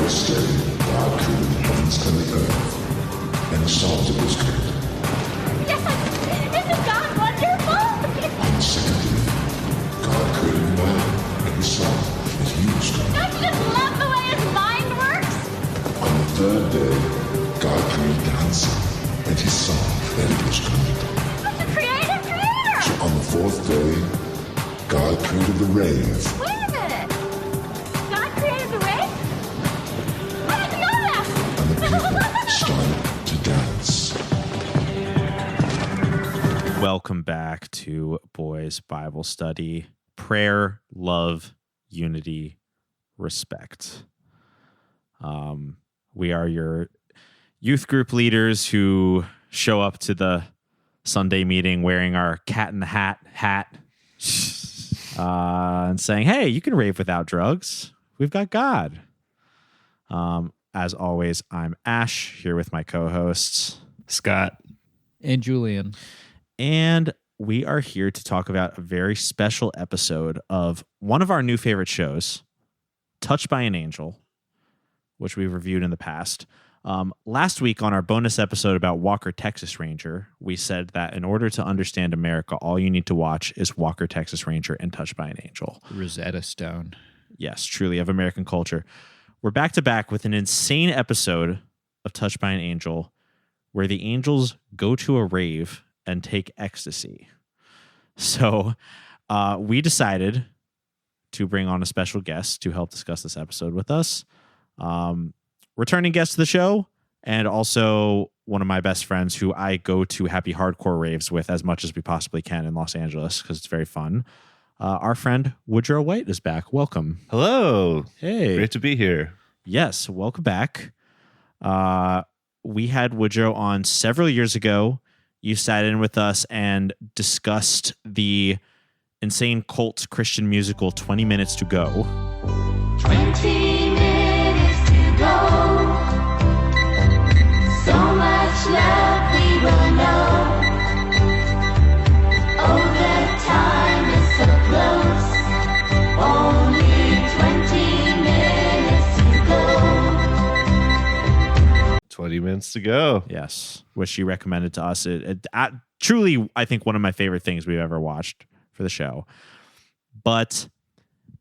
first day, God created the heavens and the earth, and he saw that it was good. Yes! Isn't God wonderful? On the second day, God created man, and he saw that he was good. Don't you just love the way his mind works? On the third day, God created the handsome, and he saw that it was good. Such a creative creator! So on the fourth day, God created the rave, Wait a minute. God created the race? I didn't know that! and the people started to dance. Welcome back to Boys Bible Study. Prayer, love, unity, respect. We are your youth group leaders who show up to the Sunday meeting wearing our cat in the hat and saying, hey, you can rave without drugs. We've got God. As always, I'm Ash here with my co-hosts, Scott and Julian. and we are here to talk about a very special episode of one of our new favorite shows, Touched by an Angel, which we've reviewed in the past. Last week on our bonus episode about Walker, Texas Ranger, we said that in order to understand America, all you need to watch is Walker, Texas Ranger and Touched by an Angel. Rosetta Stone. Yes, truly, of American culture. We're back to back with an insane episode of Touched by an Angel where the angels go to a rave and take ecstasy. So we decided to bring on a special guest to help discuss this episode with us. Returning guest to the show, and also one of my best friends who I go to happy hardcore raves with as much as we possibly can in Los Angeles because it's very fun. Our friend Woodrow White is back. Welcome. Hello. Hey. Great to be here. Yes, welcome back. We had Woodrow on several years ago. You sat in with us and discussed the insane cult Christian musical 20 Minutes to Go. 20 minutes to go. So much love we will know. Oh, the time is so close. Only 20 minutes to go. 20 minutes to go. Yes, which she recommended to us. Truly, I think one of my favorite things we've ever watched for the show. But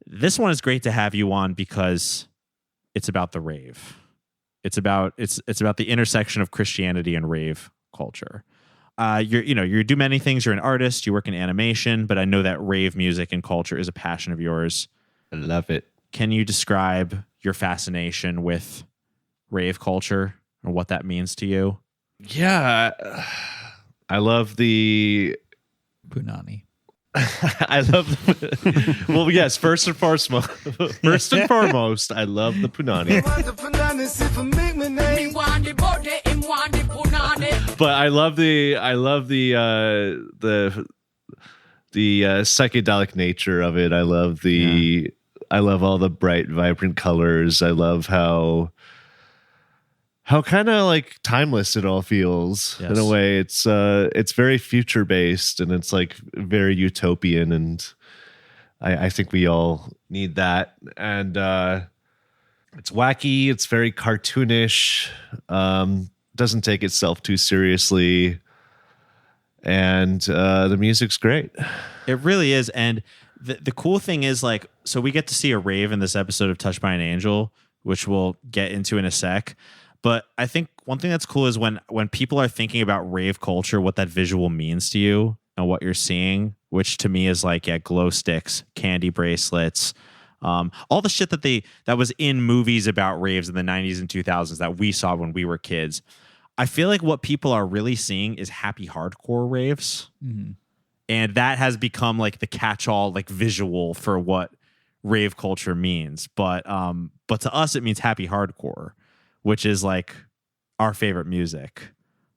this one is great to have you on because it's about the rave. It's about the intersection of Christianity and rave culture. You do many things. You're an artist. You work in animation, but I know that rave music and culture is a passion of yours. I love it. Can you describe your fascination with rave culture and what that means to you? Yeah. I love the... Punani. I love the... Well, yes, first and foremost, I love the punani. But I love the psychedelic nature of it. I love all the bright, vibrant colors. I love how kind of like timeless it all feels. Yes. In a way. It's very future based and it's like very utopian, and I think we all need that. And it's wacky, it's very cartoonish, doesn't take itself too seriously, and the music's great. It really is. And the cool thing is, like, so we get to see a rave in this episode of Touched by an Angel, which we'll get into in a sec. But I think one thing that's cool is when people are thinking about rave culture, what that visual means to you and what you're seeing, which to me is like, glow sticks, candy bracelets, all the shit that was in movies about raves in the 90s and 2000s that we saw when we were kids. I feel like what people are really seeing is happy hardcore raves. Mm-hmm. And that has become like the catch-all like visual for what rave culture means. But to us, it means happy hardcore, which is like our favorite music.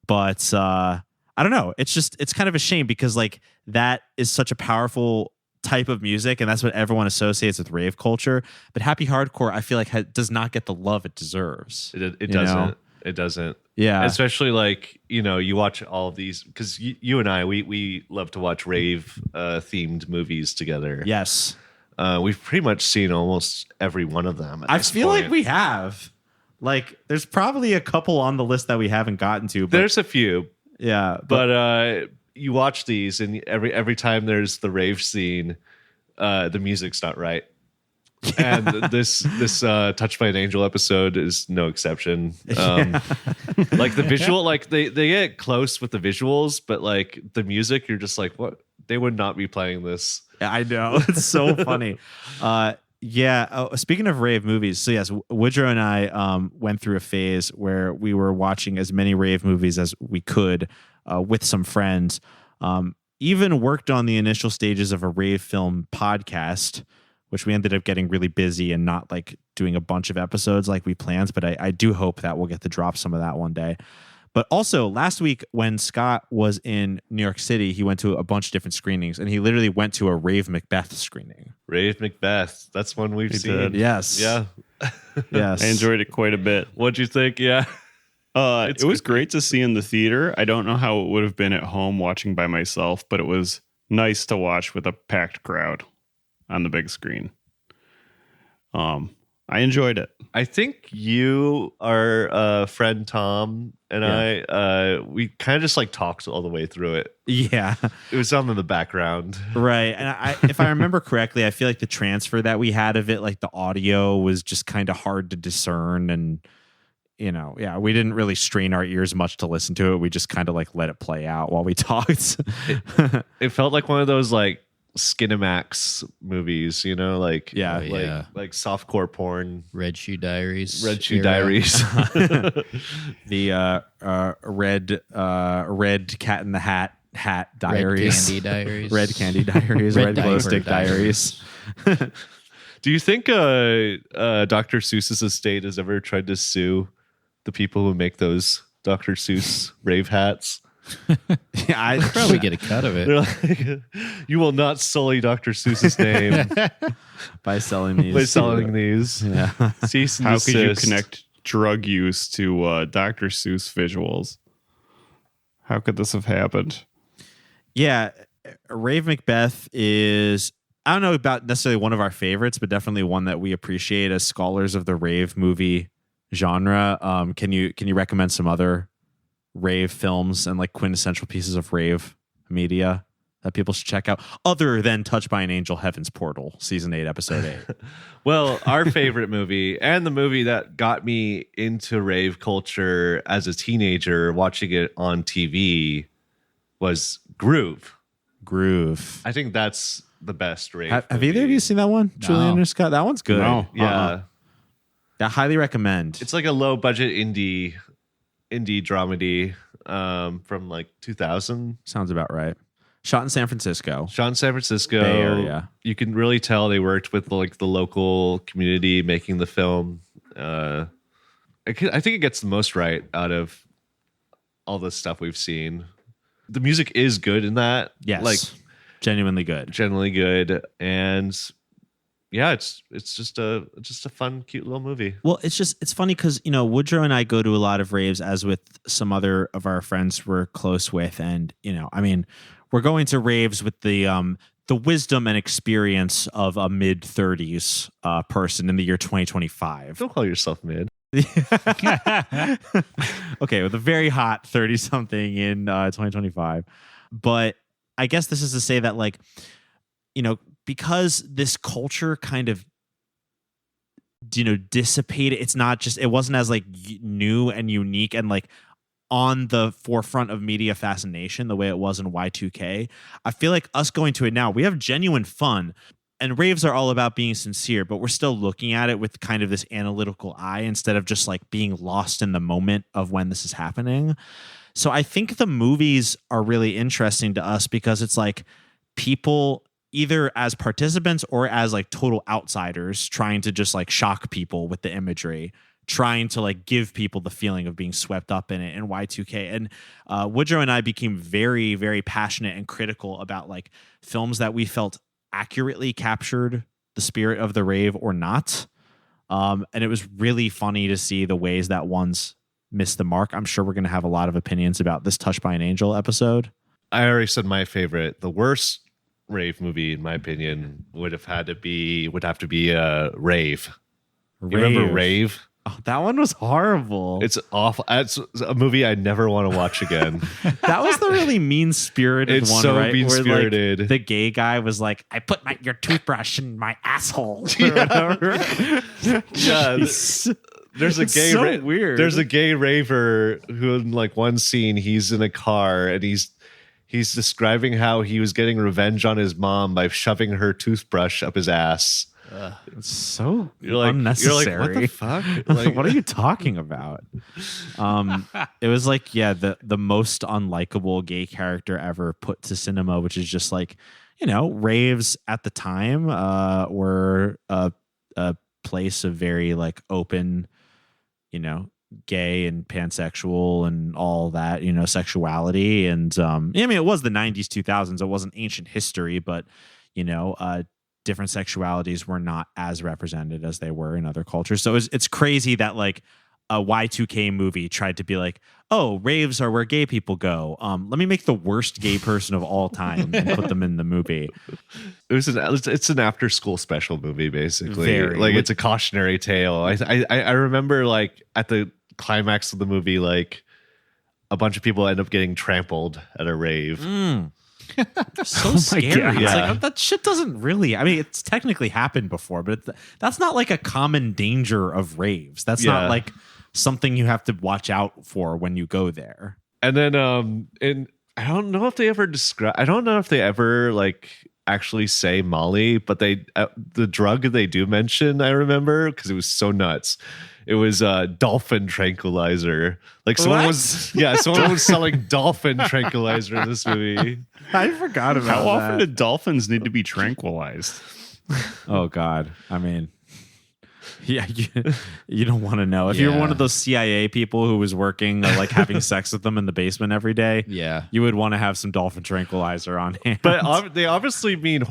But I don't know. It's kind of a shame because like that is such a powerful type of music, and that's what everyone associates with rave culture. But happy hardcore, I feel like does not get the love it deserves. It doesn't. know? It doesn't. Yeah. Especially like, you watch all of these because you and I, we love to watch rave themed movies together. Yes. We've pretty much seen almost every one of them. I feel like we have. Like, there's probably a couple on the list that we haven't gotten to. But, There's a few, yeah, but you watch these, and every time there's the rave scene, the music's not right. And this Touched by an Angel episode is no exception. Like the visual, like they get close with the visuals, but like the music, you're just like, what? They would not be playing this. I know. It's so funny. Yeah. Oh, speaking of rave movies, so yes, Woodrow and I went through a phase where we were watching as many rave movies as we could with some friends. Even worked on the initial stages of a rave film podcast, which we ended up getting really busy and not like doing a bunch of episodes like we planned. But I do hope that we'll get to drop some of that one day. But also last week when Scott was in New York City, he went to a bunch of different screenings, and he literally went to a Rave Macbeth screening. Rave Macbeth. That's one we've seen. did. Yes. Yeah. Yes. I enjoyed it quite a bit. What'd you think? Yeah. It was great to see in the theater. I don't know how it would have been at home watching by myself, but it was nice to watch with a packed crowd on the big screen. I enjoyed it. I think you, our friend Tom, and I, we kind of just like talked all the way through it. Yeah. It was on in the background. Right. And if I remember correctly, I feel like the transfer that we had of it, like the audio was just kind of hard to discern. And, you know, yeah, we didn't really strain our ears much to listen to it. We just kind of like let it play out while we talked. It felt like one of those like Skinemax movies, you know, like Yeah. Oh, yeah. like softcore porn. Red Shoe Diaries. Red Shoe era. Diaries. The red Cat in the Hat diaries. Red Candy Diaries. Red Candy Diaries. Red Glow Diaper Stick Diaries. Do you think Dr. Seuss's estate has ever tried to sue the people who make those Dr. Seuss rave hats? Yeah, I Probably get a cut of it. They're like, you will not sully Dr. Seuss's name by selling these. by selling these. Yeah. Cease and How could you desist. connect drug use to Dr. Seuss visuals? How could this have happened? Yeah. Rave Macbeth is, I don't know about necessarily one of our favorites, but definitely one that we appreciate as scholars of the rave movie genre. Can you recommend some other rave films and like quintessential pieces of rave media that people should check out other than Touched by an Angel, Heaven's Portal, season 8, episode 8? Well, our favorite movie and the movie that got me into rave culture as a teenager watching it on TV was Groove. Groove. I think that's the best rave. Have either of you seen that one, Julian or Scott? That one's good. No. Yeah. I highly recommend. It's like a low budget indie dramedy from like 2000. Sounds about right. Shot in San Francisco. Shot in San Francisco. Bay Area. You can really tell they worked with like the local community making the film. I think it gets the most right out of all the stuff we've seen. The music is good in that. Yes. Like genuinely good. generally good. And yeah, it's just a fun, cute little movie. Well, it's funny because, you know, Woodrow and I go to a lot of raves, as with some other of our friends we're close with. And, you know, I mean, we're going to raves with the wisdom and experience of a mid-30s person in the year 2025. Don't call yourself mid. Okay, with a very hot 30-something in 2025. But I guess this is to say that, like, you know, because this culture kind of, you know, dissipated, it wasn't as like new and unique and like on the forefront of media fascination the way it was in Y2K. I feel like us going to it now, we have genuine fun. And raves are all about being sincere, but we're still looking at it with kind of this analytical eye instead of just like being lost in the moment of when this is happening. So I think the movies are really interesting to us because it's like people either as participants or as like total outsiders trying to just like shock people with the imagery, trying to like give people the feeling of being swept up in it in Y2K. And Woodrow and I became very, very passionate and critical about like films that we felt accurately captured the spirit of the rave or not. And it was really funny to see the ways that ones missed the mark. I'm sure we're going to have a lot of opinions about this Touched by an Angel episode. I already said my favorite. The worst rave movie, in my opinion, would have to be Rave. You remember Rave? Oh, That one was horrible. It's awful. It's a movie I never want to watch again. That was the really mean-spirited It's one, so right? mean-spirited. Where, like, the gay guy was like, I put your toothbrush in my asshole. Or whatever. Yeah, there's a It's gay so weird. There's a gay raver who in like one scene he's in a car and he's describing how he was getting revenge on his mom by shoving her toothbrush up his ass. It's so You're unnecessary. like, what the fuck? Like, what are you talking about? It was like, yeah, the most unlikable gay character ever put to cinema, which is just like, raves at the time were a place of very like open, gay and pansexual and all that, sexuality. And I mean, it was the 90s, 2000s. It wasn't ancient history, but different sexualities were not as represented as they were in other cultures. So it's crazy that like a Y2K movie tried to be like, oh, raves are where gay people go. Let me make the worst gay person of all time and put them in the movie. It's an after school special movie, basically. Very. Like it's a cautionary tale. I remember like at the climax of the movie, like a bunch of people end up getting trampled at a rave. So scary. God. It's Yeah. like, that shit doesn't really, I mean, it's technically happened before, but that's not like a common danger of raves. That's Yeah. not like something you have to watch out for when you go there. And then and I don't know if they ever like actually say Molly, but they the drug they do mention, I remember because it was so nuts. It was dolphin tranquilizer. Like someone was selling dolphin tranquilizer in this movie. I forgot about How often do dolphins need to be tranquilized? Oh God. I mean, yeah, you don't want to know. If you're one of those CIA people who was working, like having sex with them in the basement every day, Yeah. you would want to have some dolphin tranquilizer on hand. But they obviously mean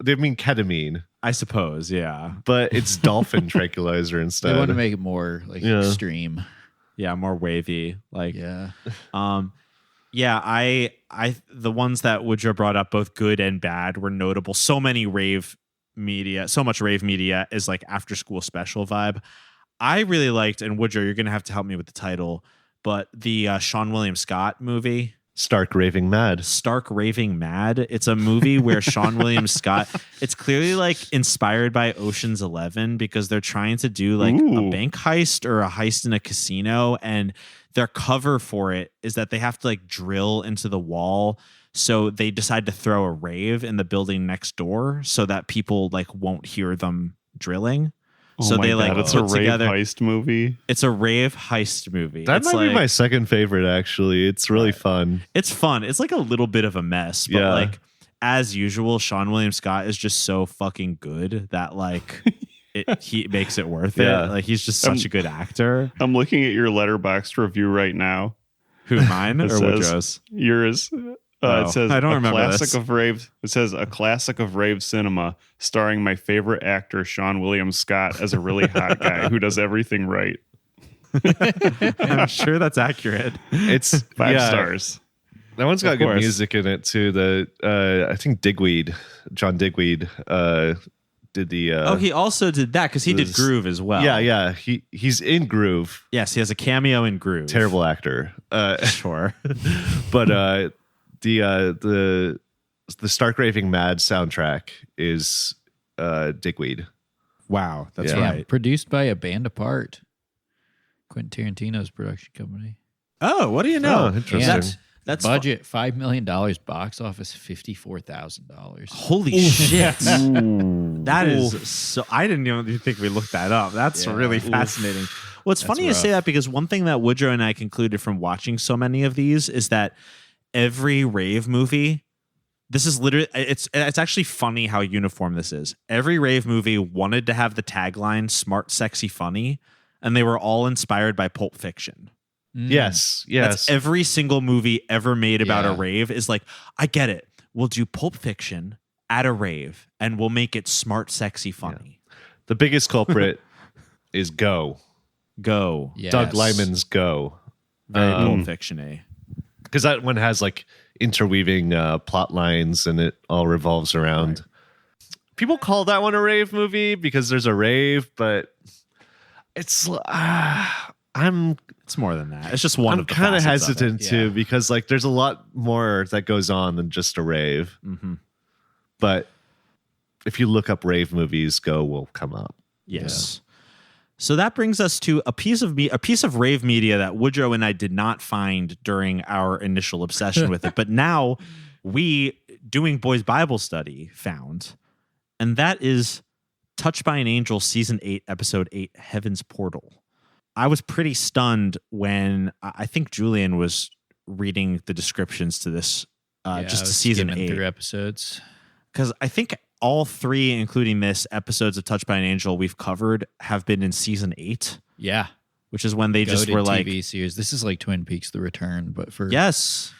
they mean ketamine, I suppose, yeah. but it's dolphin tranquilizer instead. They want to make it more like extreme. Yeah, more wavy. Like, Yeah. yeah, I the ones that Woodrow brought up, both good and bad, were notable. So much rave media is like after school special vibe. I really liked, and Woodrow, you're gonna have to help me with the title, but the Sean William Scott movie, Stark Raving Mad. It's a movie where Sean William Scott, it's clearly like inspired by Ocean's 11 because they're trying to do like a bank heist or a heist in a casino, and their cover for it is that they have to like drill into the wall. So they decide to throw a rave in the building next door so that people like won't hear them drilling. So they like it's put a rave together. heist movie. It's a rave heist movie. That It's might be like- my second favorite, actually. It's really fun. It's fun. It's like a little bit of a mess, but Yeah. like as usual, Sean William Scott is just so fucking good that like he makes it worth Yeah. it. Like he's just such a good actor. I'm looking at your Letterboxd review right now. Who, mine or It says- Woodrow's? Yours. Oh, It says I don't a remember classic this. of rave. It says a classic of rave cinema, starring my favorite actor Sean William Scott as a really hot guy who does everything right. I'm sure that's accurate. It's 5 stars. That one's got Of good course. music in it too. I think John Digweed, did the. He also did that because he did this- Groove as well. Yeah. He's in Groove. Yes, he has a cameo in Groove. Terrible actor. Sure. But the Stark Raving Mad soundtrack is Digweed. Wow, that's Yeah. right. Produced by A Band Apart, Quentin Tarantino's production company. Oh, what do you know? Oh, interesting. That's Budget $5 million, box office $54,000. Holy shit. That is so. I didn't even think we looked that up. That's really fascinating. Well, it's funny you say that because one thing that Woodrow and I concluded from watching so many of these is that every rave movie, this is literally, it's actually funny how uniform this is. Every rave movie wanted to have the tagline smart, sexy, funny, and they were all inspired by Pulp Fiction. Yes. That's every single movie ever made about a Yeah. rave is like, I get it. We'll do Pulp Fiction at a rave and we'll make it smart, sexy, funny. The biggest culprit is Go. Go. Yes. Doug Liman's Go. Very Pulp Fiction-y. Because that one has like interweaving plot lines and it all revolves around. People call that one a rave movie because there's a rave, but It's I'm It's more than that. It's just one I'm of the kind of facets of it. hesitant too because like there's a lot more that goes on than just a rave. Mm-hmm. But if you look up rave movies, Go will come up. Yes. So that brings us to a piece of rave media that Woodrow and I did not find during our initial obsession with it, but now we, doing Boys Bible Study, found, and that is Touched by an Angel, Season 8, Episode 8, Heaven's Portal. I was pretty stunned when I think Julian was reading the descriptions to this, just to Season 8. Through episodes. Because I think all three, including this, episodes of Touched by an Angel we've covered have been in Season 8. Yeah. Which is when they just were like... TV series. This is like Twin Peaks The Return, but for... Yes.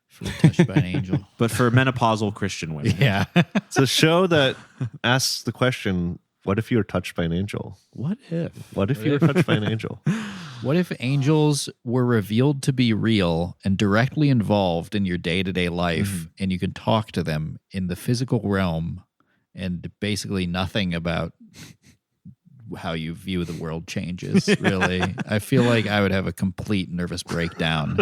For Touched by an Angel. But for menopausal Christian women. Yeah. It's a show that asks the question, what if you were touched by an angel? What if? What if you were touched by an angel? What if angels were revealed to be real and directly involved in your day-to-day life, and you can talk to them in the physical realm, and basically nothing about how you view the world changes, really? I feel like I would have a complete nervous breakdown.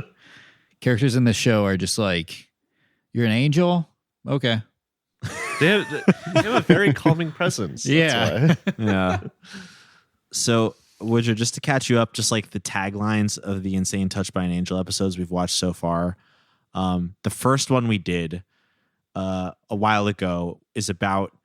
Characters in this show are just like, you're an angel? Okay. They have a very calming presence. Yeah. Yeah. So, Woodrow, just to catch you up, just like the taglines of the insane Touched by an Angel episodes we've watched so far. The first one we did a while ago is about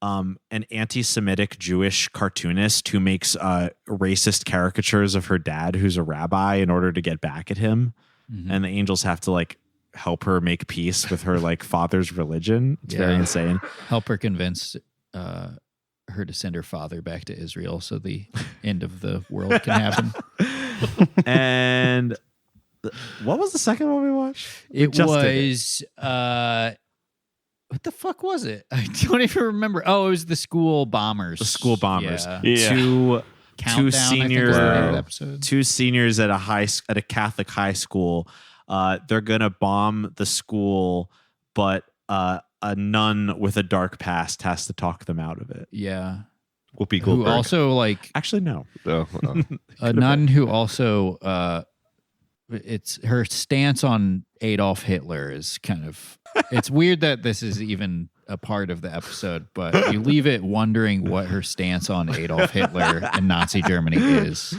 an anti-Semitic Jewish cartoonist who makes racist caricatures of her dad, who's a rabbi, in order to get back at him. Mm-hmm. And the angels have to like help her make peace with her like father's religion. It's very insane. Help her convince her to send her father back to Israel so the end of the world can happen. And what was the second one we watched? It was what the fuck was it? I don't even remember. Oh, it was the school bombers. The school bombers. Yeah. Two seniors. Two seniors at a Catholic high school. They're gonna bomb the school, but a nun with a dark past has to talk them out of it. Yeah. Whoopi Goldberg. Who also like actually no. A nun who also it's her stance on Adolf Hitler is kind of it's weird that this is even a part of the episode, but you leave it wondering what her stance on Adolf Hitler and Nazi Germany is.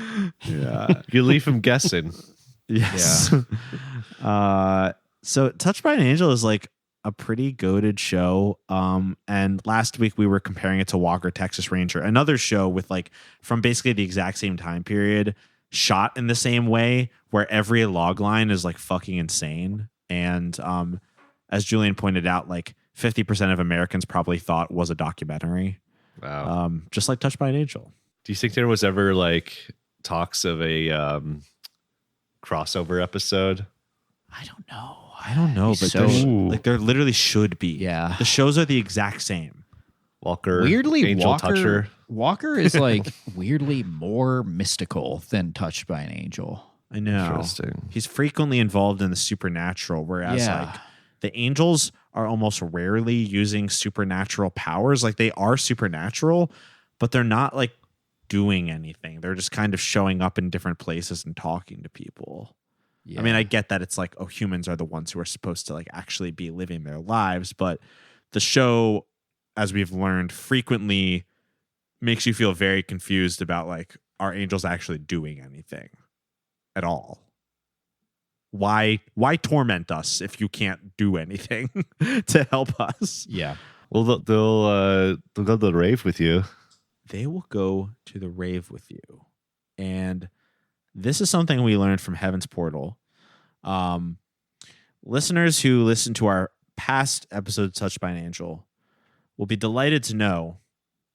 Yeah. You leave him guessing. Yes. Yeah. So Touched by an Angel is like a pretty goated show. And last week we were comparing it to Walker, Texas Ranger, another show with like from basically the exact same time period, shot in the same way, where every log line is like fucking insane. And as Julian pointed out, like 50% of Americans probably thought was a documentary. Wow. Just like Touched by an Angel. Do you think there was ever like talks of a crossover episode? I don't know. But So- there literally should be. Yeah. The shows are the exact same. Walker, Weirdly, Angel Toucher. Walker is like weirdly more mystical than Touched by an Angel. I know. Interesting. He's frequently involved in the supernatural, whereas like the angels are almost rarely using supernatural powers. Like they are supernatural, but they're not like doing anything. They're just kind of showing up in different places and talking to people. Yeah. I mean, I get that it's like, oh, humans are the ones who are supposed to like actually be living their lives, but the show, as we've learned, frequently makes you feel very confused about like, are angels actually doing anything at all? Why torment us if you can't do anything to help us? Yeah. Well, they'll go to the rave with you. They will go to the rave with you. And this is something we learned from Heaven's Portal. Listeners who listen to our past episodes Touched by an Angel will be delighted to know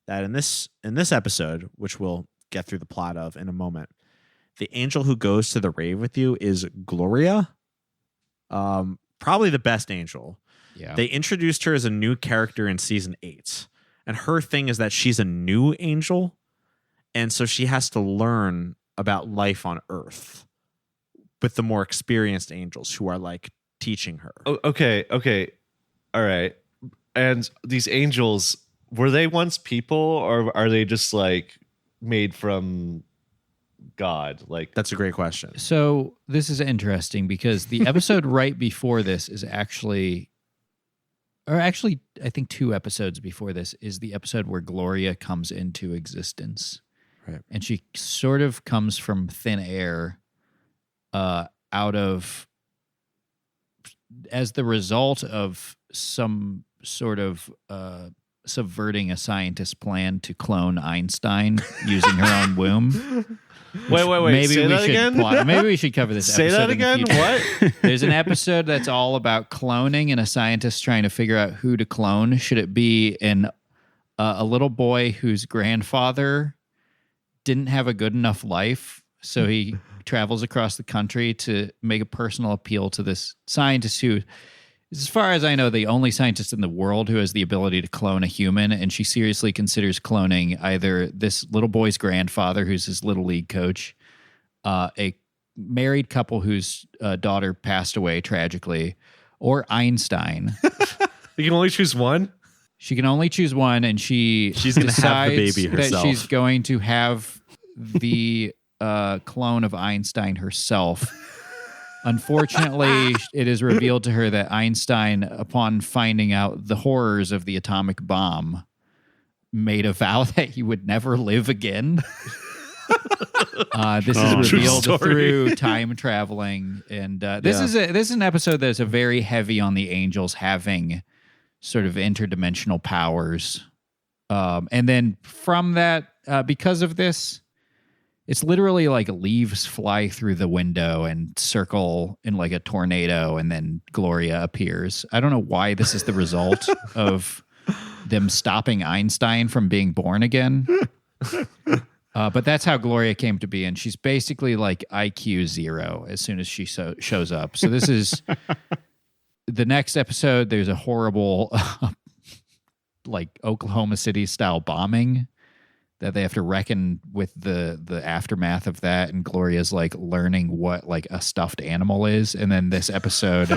that in this episode, which we'll get through the plot of in a moment, the angel who goes to the rave with you is Gloria. Probably the best angel. Yeah. They introduced her as a new character in season 8. And her thing is that she's a new angel. And so she has to learn about life on Earth with the more experienced angels who are like teaching her. Oh, okay. All right. And these angels, were they once people or are they just like made from God? Like, That's a great question. So this is interesting because the episode right before this is actually, I think 2 episodes before this is the episode where Gloria comes into existence. Right. And she sort of comes from thin air out of, as the result of some sort of subverting a scientist's plan to clone Einstein using her own womb. wait. Maybe Say we that should again? maybe we should cover this Say episode that in the again? future. What? There's an episode that's all about cloning and a scientist trying to figure out who to clone. Should it be a little boy whose grandfather didn't have a good enough life, so he travels across the country to make a personal appeal to this scientist who, as far as I know, the only scientist in the world who has the ability to clone a human, and she seriously considers cloning either this little boy's grandfather, who's his little league coach, a married couple whose daughter passed away tragically, or Einstein. You can only choose one? She can only choose one, and she's gonna have the baby that herself. she's going to have the clone of Einstein herself. Unfortunately, it is revealed to her that Einstein, upon finding out the horrors of the atomic bomb, made a vow that he would never live again. This is True revealed story. through time traveling, and this is an episode that's a very heavy on the angels having sort of interdimensional powers, and then from that, because of this, it's literally like leaves fly through the window and circle in like a tornado, and then Gloria appears. I don't know why this is the result of them stopping Einstein from being born again. But that's how Gloria came to be, and she's basically like IQ 0 as soon as she shows up. So this is the next episode. There's a horrible like Oklahoma City style bombing that they have to reckon with the aftermath of that, and Gloria's like learning what like a stuffed animal is. And then this episode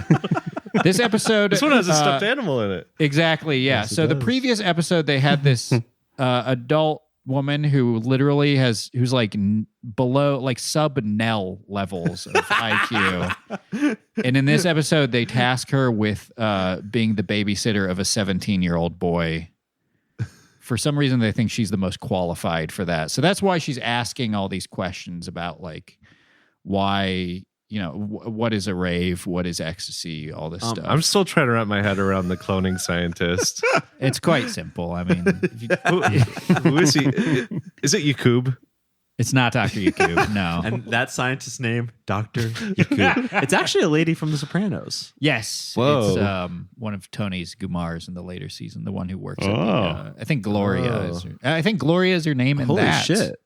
this one has a stuffed animal in it. Exactly, yeah. Yes, it So the does. previous episode they had this adult woman who literally who's like below, like sub Nell levels of IQ. And in this episode they task her with being the babysitter of a 17-year-old boy. For some reason, they think she's the most qualified for that. So that's why she's asking all these questions about, like, why, what is a rave? What is ecstasy? All this stuff. I'm still trying to wrap my head around the cloning scientist. It's quite simple. I mean, Who is he? Is it Yakub? it's not Dr. Yakub, no. And that scientist's name, Dr. Yakub. It's actually a lady from The Sopranos. Yes. Whoa. It's one of Tony's Gumars in the later season, the one who works at Oh. I think Gloria is her name in Holy that. shit.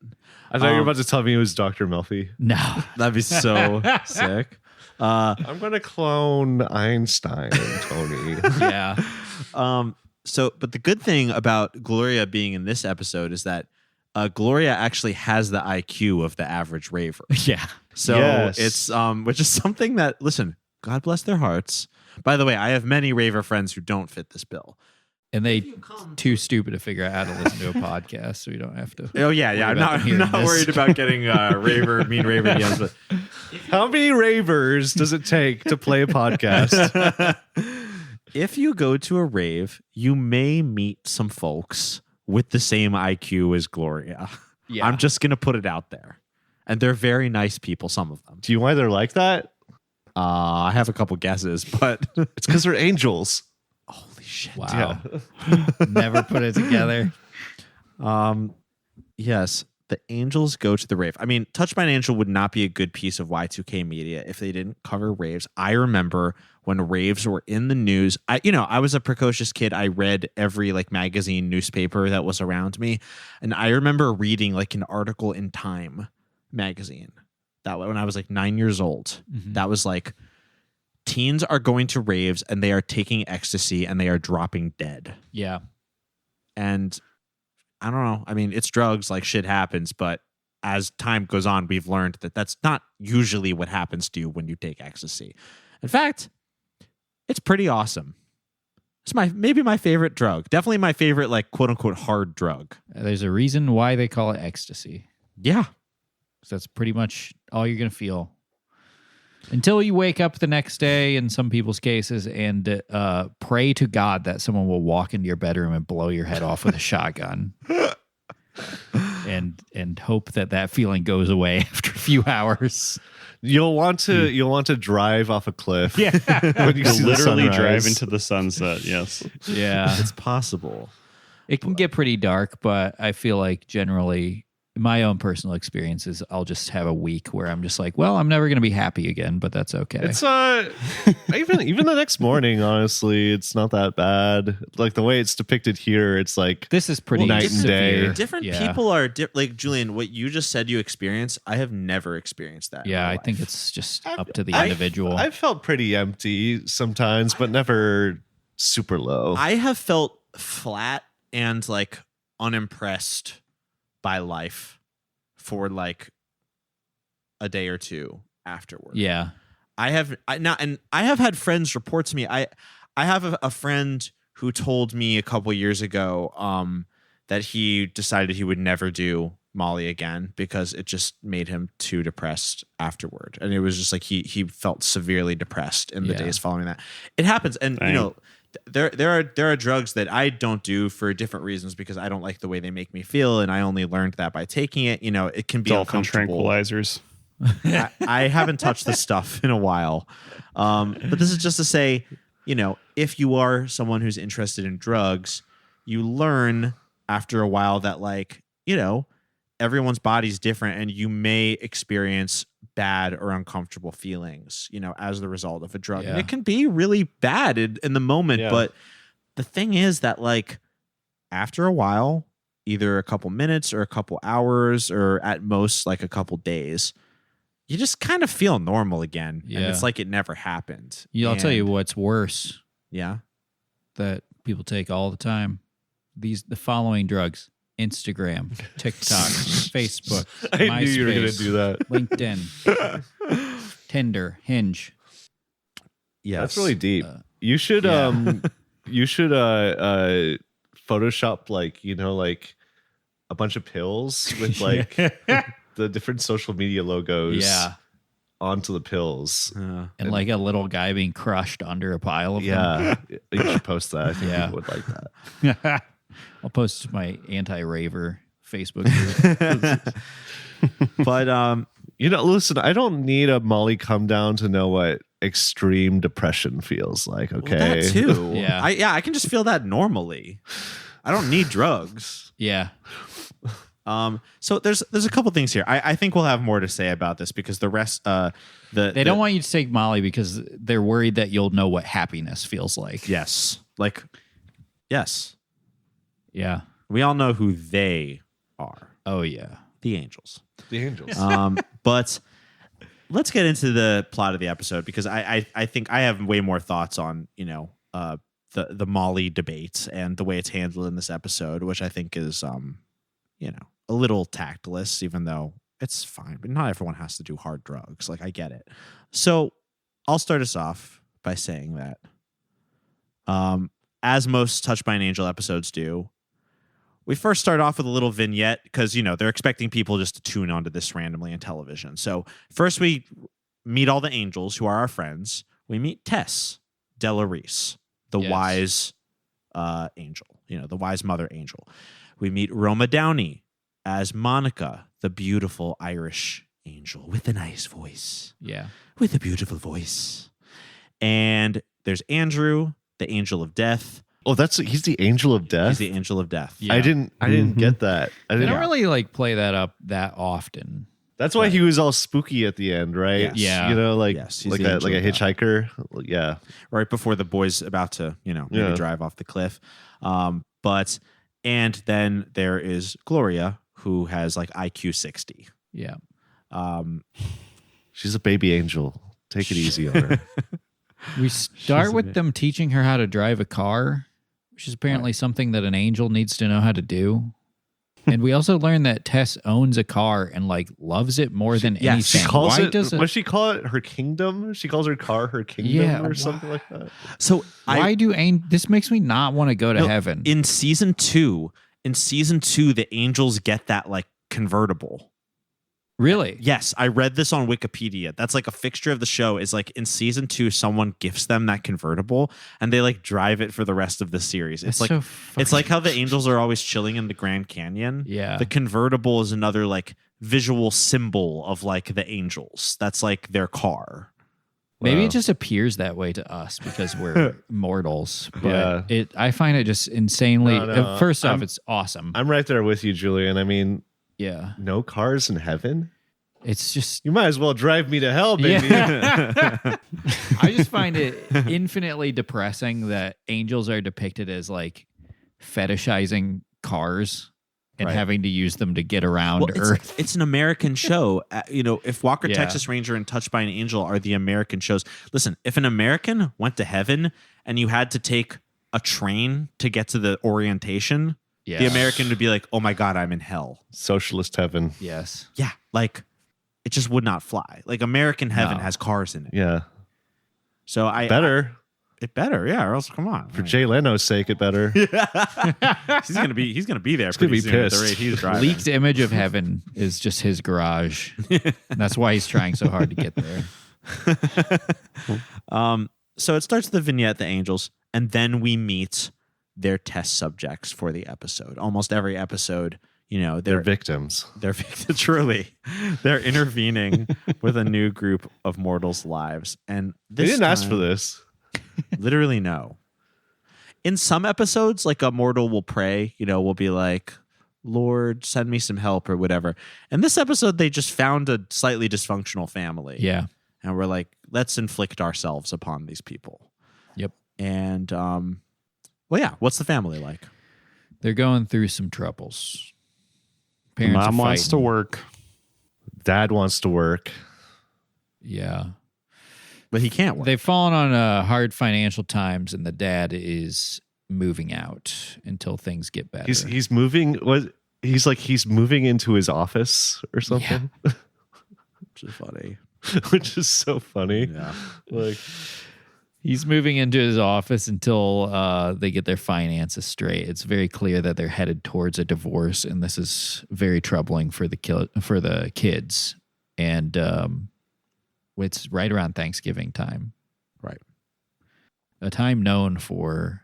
I thought you were about to tell me it was Dr. Melfi. No. That'd be so sick. I'm going to clone Einstein, Tony. Yeah. But the good thing about Gloria being in this episode is that Gloria actually has the IQ of the average raver. Yeah. So Yes. it's which is something that, listen, God bless their hearts. By the way, I have many raver friends who don't fit this bill. And they too stupid to figure out how to listen to a podcast, so we don't have to. Oh yeah, I'm about them not, hearing not this. worried about getting mean raver DMs, but How many ravers does it take to play a podcast? if you go to a rave, you may meet some folks with the same IQ as Gloria. Yeah. I'm just gonna put it out there, and they're very nice people. Some of them. Do you know why they're like that? I have a couple guesses, but It's because they're angels. holy shit. Wow. Never put it together. Yes, the Angels go to the rave. I mean, Touched by an Angel would not be a good piece of Y2K media if they didn't cover raves. I remember when raves were in the news. I was a precocious kid. I read every like magazine, newspaper that was around me, and I remember reading like an article in Time magazine that when I was like 9 years old. That was like, teens are going to raves and they are taking ecstasy and they are dropping dead. Yeah. And I don't know. I mean, it's drugs, like shit happens, but as time goes on, we've learned that that's not usually what happens to you when you take ecstasy. In fact, it's pretty awesome. It's maybe my favorite drug. Definitely my favorite, like, quote unquote hard drug. There's a reason why they call it ecstasy. Yeah. 'Cause that's pretty much all you're going to feel. Until you wake up the next day, in some people's cases, and pray to God that someone will walk into your bedroom and blow your head off with a shotgun. And hope that feeling goes away after a few hours. You'll want to drive off a cliff. Yeah. When you see the Literally sunrise. drive into the sunset. Yes. Yeah. It's possible. It can get pretty dark, but I feel like generally, my own personal experiences, I'll just have a week where I'm just like, well, I'm never going to be happy again, but that's okay. It's even the next morning, honestly, it's not that bad. Like the way it's depicted here, it's like This is pretty night and day. severe. Different Yeah. people are like Julian. What you just said you experience, I have never experienced that. in Yeah, my I think life. it's just up to the individual. I've felt pretty empty sometimes, but never super low. I have felt flat and like unimpressed by life for like a day or two afterward. yeah. I have had friends report to me. I have a friend who told me a couple years ago that he decided he would never do Molly again because it just made him too depressed afterward. And it was just like he felt severely depressed in the Yeah. days following that. It happens, and you Dang. know. There are drugs that I don't do for different reasons because I don't like the way they make me feel, and I only learned that by taking it. You know, it can be Dolphin uncomfortable. tranquilizers. I haven't touched this stuff in a while, but this is just to say, you know, if you are someone who's interested in drugs, you learn after a while that, like, you know, everyone's body's different, and you may experience bad or uncomfortable feelings, you know, as the result of a drug. And Yeah. it can be really bad in the moment. Yeah. But the thing is that, like, after a while, either a couple minutes or a couple hours or at most like a couple days, you just kind of feel normal again. And Yeah. it's like it never happened. I'll tell you And- what's worse Yeah. that people take all the time. The following drugs: Instagram, TikTok, Facebook, I knew you were going to MySpace, do that. LinkedIn, Tinder, Hinge. Yes. That's really deep. Uh, You should yeah. you should Photoshop like a bunch of pills with like the different social media logos Yeah. onto the pills. And like a little guy being crushed under a pile of Yeah. You should post that. I think Yeah. people would like that. them. I'll post to my anti-raver Facebook group. But Listen, I don't need a Molly come down to know what extreme depression feels like. Okay. well, that too. Yeah. I can just feel that normally. I don't need drugs. Yeah. So there's a couple things here. I think we'll have more to say about this because the rest They don't want you to take Molly because they're worried that you'll know what happiness feels like. yes. Like yes. Yeah. We all know who they are. Oh, yeah. The angels. The angels. But let's get into the plot of the episode because I think I have way more thoughts on, the Molly debate and the way it's handled in this episode, which I think is a little tactless, even though it's fine. But not everyone has to do hard drugs. Like, I get it. So I'll start us off by saying that as most Touched by an Angel episodes do, we first start off with a little vignette because, they're expecting people just to tune onto this randomly on television. So first we meet all the angels who are our friends. We meet Tess Delarice, the Yes. wise angel, the wise mother angel. We meet Roma Downey as Monica, the beautiful Irish angel with a nice voice. Yeah. With a beautiful voice. And there's Andrew, the angel of death. Oh, he's the angel of death. He's the angel of death. Yeah. I didn't get that. I They didn't. don't really play that up that often. That's why he was all spooky at the end, right? Yes. Yeah. Yes, he's like the a angel of death. hitchhiker. Yeah. Right before the boy's about to, maybe Yeah. drive off the cliff. And then there is Gloria, who has like IQ 60. Yeah. She's a baby angel. Take it easy on her. We start with them teaching her how to drive a car, which is apparently something that an angel needs to know how to do. And we also learn that Tess owns a car and like loves it more than anything. She calls Why it. does What she call it? Her kingdom. She calls her car her kingdom Yeah, or something like that. So why do this makes me not want to go to heaven? in season two, the angels get that like convertible. Really? Yes, I read this on Wikipedia. That's like a fixture of the show. Is like in season 2, someone gifts them that convertible, and they like drive it for the rest of the series. It's That's like so it's like how the Angels are always chilling in the Grand Canyon. Yeah. The convertible is another like visual symbol of like the Angels. That's like their car. Maybe Wow. it just appears that way to us because we're mortals. But Yeah. I find it just insanely. No, First off, I'm- it's awesome. I'm right there with you, Julian. I mean, Yeah, no cars in heaven? it's just. You might as well drive me to hell, baby. Yeah. I just find it infinitely depressing that angels are depicted as like fetishizing cars and Right. having to use them to get around Well, Earth. it's an American show. If Walker, Yeah. Texas Ranger, and Touched by an Angel are the American shows. Listen, if an American went to heaven and you had to take a train to get to the orientation, Yeah. the American would be like, "Oh my God, I'm in hell." Socialist heaven. Yes. Yeah, like it just would not fly. Like American heaven No. has cars in it, Yeah. so Better. it better, yeah. Or else, come on, For Jay Leno's sake, it better. he's gonna be there. gonna Pretty be soon at the pissed. rate he's driving. Leaked image of heaven is just his garage. And that's why he's trying so hard to get there. So it starts with the vignette, the Angels, and then we meet their test subjects for the episode. Almost every episode, They're they're victims. truly they're intervening with a new group of mortals' lives, and They this didn't ask time- for this. Literally, no. In some episodes, like a mortal will pray, will be like, "Lord, send me some help," or whatever. In this episode, they just found a slightly dysfunctional family. Yeah. And we're like, let's inflict ourselves upon these people. Yep. And, what's the family like? They're going through some troubles. Parents Mom are wants to fighting. work. Dad wants to work. Yeah. But he can't work. They've fallen on hard financial times, and the dad is moving out until things get better. He's moving. He's moving into his office or something, Which is funny. which is so funny. Yeah. Like, He's moving into his office until they get their finances straight. It's very clear that they're headed towards a divorce, and this is very troubling for the kids. And it's right around Thanksgiving time, Right. a time known for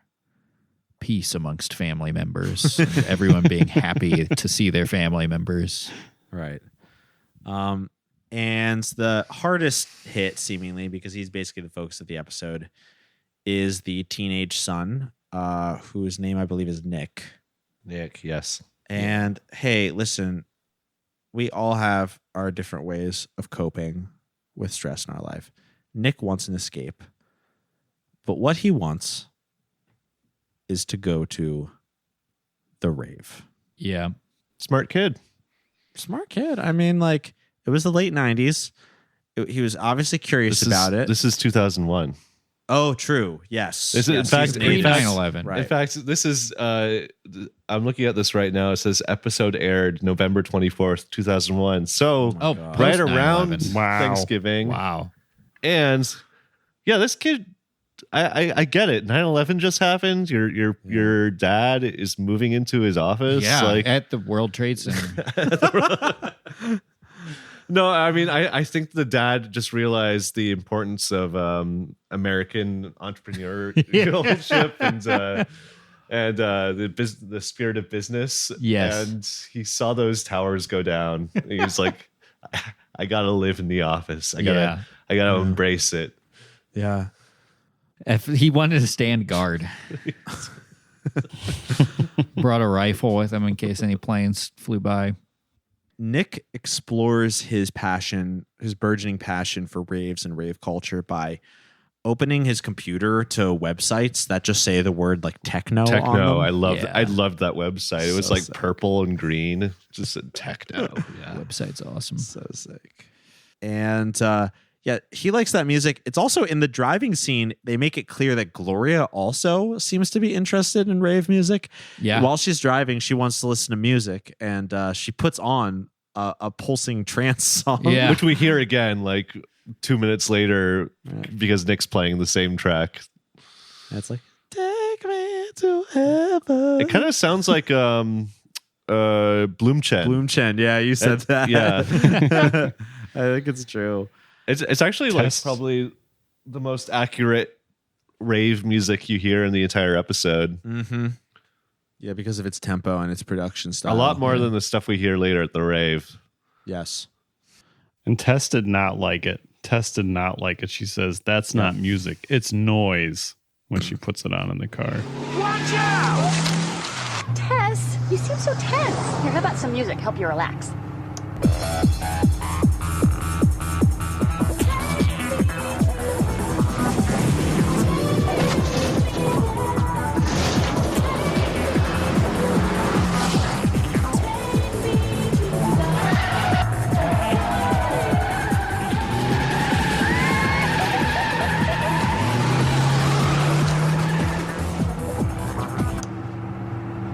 peace amongst family members, and everyone being happy to see their family members. Right. And the hardest hit, seemingly, because he's basically the focus of the episode, is the teenage son, whose name I believe is Nick. Nick, yes. And hey, listen, we all have our different ways of coping with stress in our life. Nick wants an escape, but what he wants is to go to the rave. Yeah. Smart kid. Smart kid. I mean, like, it was the late 90s. He was obviously curious about it. This is 2001. Oh, true. Yes. This is- in Yes, fact, season Pre eight. 9/11. Right. In fact, this is. I'm looking at this right now. It says episode aired November 24th, 2001. So Oh, God. right post around 9/11. Wow. Thanksgiving. Wow. And yeah, this kid. I get it. 9/11 just happened. Your dad is moving into his office. Yeah. Like, At the World Trade Center. no, I mean, I think the dad just realized the importance of American entrepreneurship and the spirit of business. Yes. And he saw those towers go down. And he was like, I gotta live in the office. I gotta embrace it. Yeah. If he wanted to stand guard. Brought a rifle with him in case any planes flew by. Nick explores his burgeoning passion for raves and rave culture by opening his computer to websites that just say the word like techno. on Techno. them. I loved Yeah. I loved that website. It was So like sick. purple and green. Just said techno. Yeah. Website's awesome. So sick. And he likes that music. It's also in the driving scene. They make it clear that Gloria also seems to be interested in rave music. Yeah. While she's driving, she wants to listen to music, and she puts on a pulsing trance song. Yeah. Which we hear again like 2 minutes later because Nick's playing the same track. And it's like, take me to heaven. It kind of sounds like Bloomchen. Bloomchen. Yeah, you said that. Yeah. I think it's true. It's actually like Test. probably the most accurate rave music you hear in the entire episode. Mm-hmm. Yeah, because of its tempo and its production style. A lot more than the stuff we hear later at the rave. Yes. And Tess did not like it. Tess did not like it. She says, that's not music. It's noise when she puts it on in the car. Watch out! Tess, you seem so tense. Here, how about some music? Help you relax.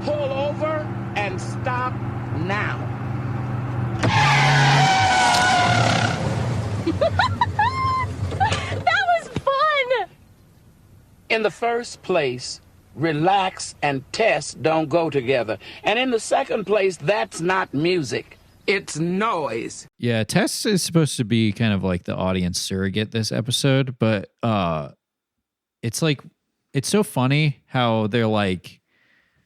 Pull over and stop now. That was fun! In the first place, relax and Tess don't go together. And in the second place, that's not music. It's noise. Yeah, Tess is supposed to be kind of like the audience surrogate this episode, but it's like it's so funny how they're like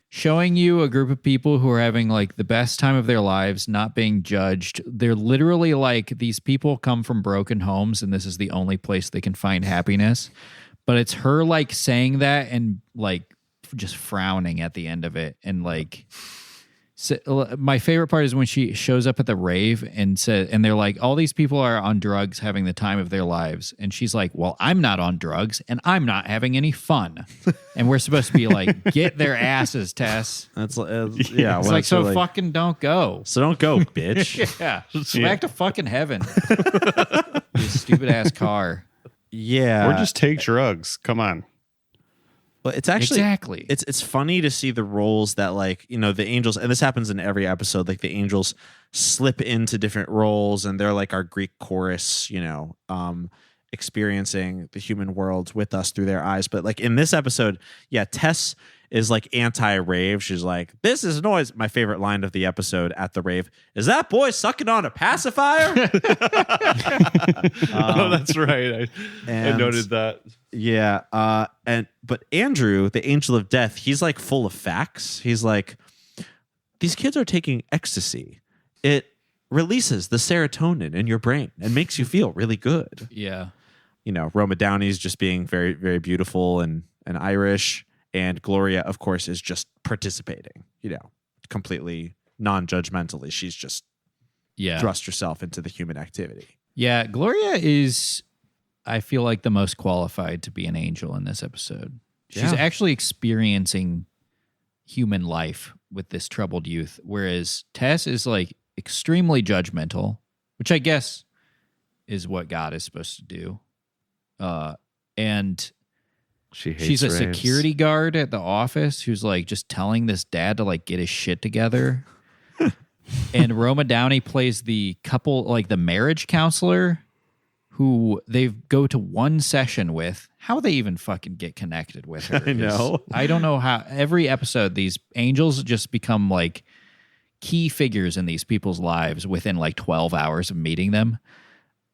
showing you a group of people who are having like the best time of their lives, not being judged. They're literally like these people come from broken homes and this is the only place they can find happiness. But it's her like saying that and like just frowning at the end of it. And like my favorite part is when she shows up at the rave and they're like, all these people are on drugs having the time of their lives. And she's like, well, I'm not on drugs and I'm not having any fun. And we're supposed to be like, get their asses, Tess. That's yeah. It's like, so fucking don't go. So don't go, bitch. Yeah. Back to fucking heaven. You stupid ass car. Yeah. Or just take drugs. Come on. But it's actually Exactly. It's funny to see the roles that like, you know, the angels, and this happens in every episode, like the angels slip into different roles and they're like our Greek chorus, you know, experiencing the human world with us through their eyes. But like in this episode, yeah, Tess is like anti-rave. She's like, this is noise. My favorite line of the episode at the rave is that boy sucking on a pacifier. Oh, that's right. I noted that. Yeah. But Andrew, the angel of death, he's like full of facts. He's like, these kids are taking ecstasy. It releases the serotonin in your brain and makes you feel really good. Yeah. You know, Roma Downey's just being very, very beautiful and Irish. And Gloria, of course, is just participating, you know, completely non-judgmentally. She's just thrust herself into the human activity. Yeah. Gloria is, I feel like, the most qualified to be an angel in this episode. She's actually experiencing human life with this troubled youth, whereas Tess is like extremely judgmental, which I guess is what God is supposed to do. And she's a security guard at the office who's like just telling this dad to like get his shit together. And Roma Downey plays the couple, like the marriage counselor who they go to one session with. How they even fucking get connected with her? I know. I don't know how. Every episode, these angels just become like key figures in these people's lives within like 12 hours of meeting them.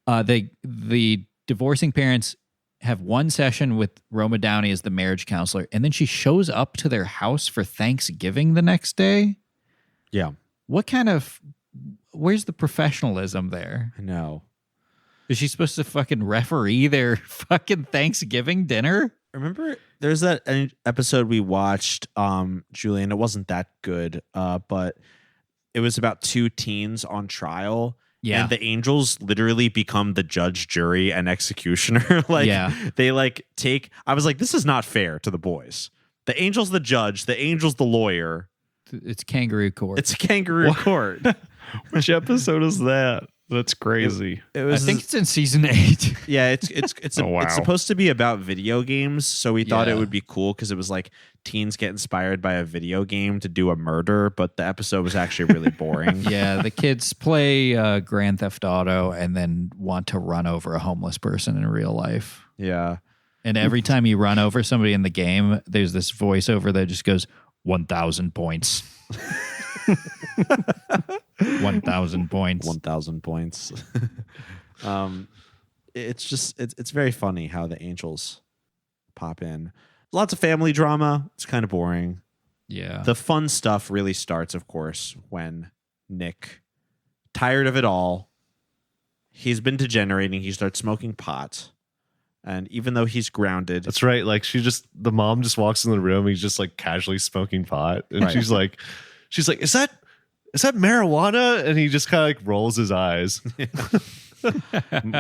The divorcing parents have one session with Roma Downey as the marriage counselor, and then she shows up to their house for Thanksgiving the next day. Yeah. Where's the professionalism there? I know. Is she supposed to fucking referee their fucking Thanksgiving dinner? Remember, there's that episode we watched, Julian. It wasn't that good, but it was about two teens on trial. Yeah. And the angels literally become the judge, jury, and executioner. They like take, I was like, this is not fair to the boys. The angel's the judge, the angel's the lawyer. It's kangaroo court. It's a kangaroo court. Which episode is that? That's crazy. It was, I think it's in season 8. Yeah, it's Oh, wow. It's supposed to be about video games, so we thought it Yeah. would be cool because it was like teens get inspired by a video game to do a murder, but the episode was actually really boring. Yeah, the kids play Grand Theft Auto and then want to run over a homeless person in real life. Yeah. And every time you run over somebody in the game, there's this voiceover that just goes 1,000 points. 1,000 points. 1,000 points. It's very funny how the angels pop in. Lots of family drama. It's kind of boring. Yeah. The fun stuff really starts, of course, when Nick, tired of it all, he's been degenerating. He starts smoking pot. And even though he's grounded. That's right. Like the mom just walks in the room. He's just like casually smoking pot. And Right. she's like, is that marijuana? And he just kind of like rolls his eyes.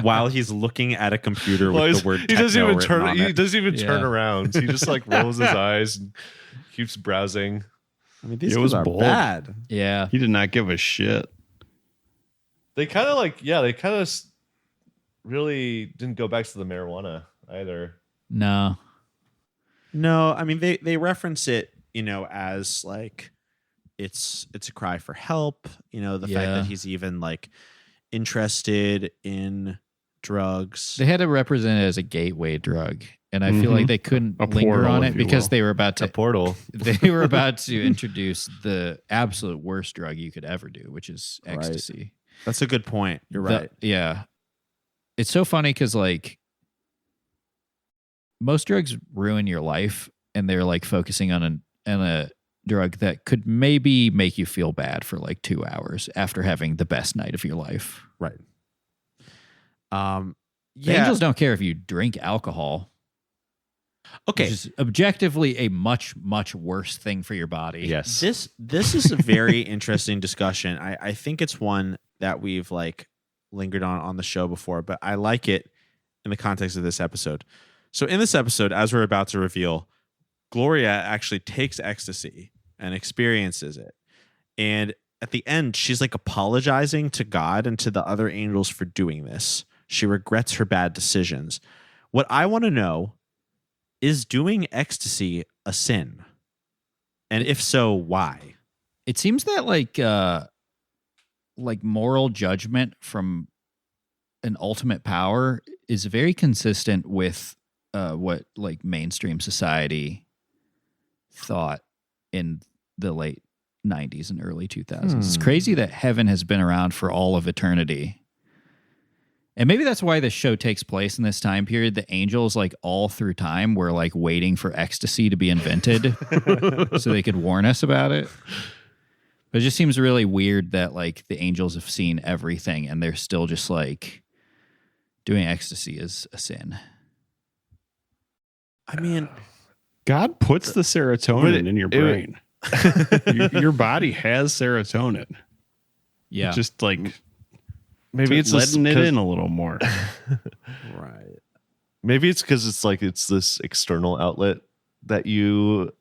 while he's looking at a computer with Well, the word he techno doesn't even written turn. on He it. doesn't even turn Yeah. around. He just like rolls his eyes and keeps browsing. I mean, these It guys was are bold. bad. Yeah. He did not give a shit. They kind of really didn't go back to the marijuana either. No. No, I mean they reference it, as like it's a cry for help. The fact Yeah. that he's even like interested in drugs. They had to represent it as a gateway drug. And I feel like they couldn't A linger portal, on if it you because will. they were about A to portal. they were about to introduce the absolute worst drug you could ever do, which is Right. ecstasy. That's a good point. You're The- right. yeah. It's so funny because like most drugs ruin your life and they're like focusing on a drug that could maybe make you feel bad for like 2 hours after having the best night of your life. Right. The Yeah. angels don't care if you drink alcohol. Okay. Which is objectively a much, much worse thing for your body. Yes. This is a very interesting discussion. I think it's one that we've like lingered on the show before, but I like it in the context of this episode. So in this episode, as we're about to reveal, Gloria actually takes ecstasy and experiences it. And at the end, she's like apologizing to God and to the other angels for doing this. She regrets her bad decisions. What I want to know is doing ecstasy a sin? And if so, why? It seems that like moral judgment from an ultimate power is very consistent with what like mainstream society thought in the late 90s and early 2000s. It's crazy that heaven has been around for all of eternity. And maybe that's why this show takes place in this time period. The angels, like all through time, were like waiting for ecstasy to be invented so they could warn us about it. But it just seems really weird that like the angels have seen everything and they're still just like doing ecstasy is a sin. I mean, God puts the serotonin in your it- brain. your body has serotonin. Yeah. Just like Maybe it's just letting it 'cause- in a little more. right. Maybe it's because it's this external outlet that you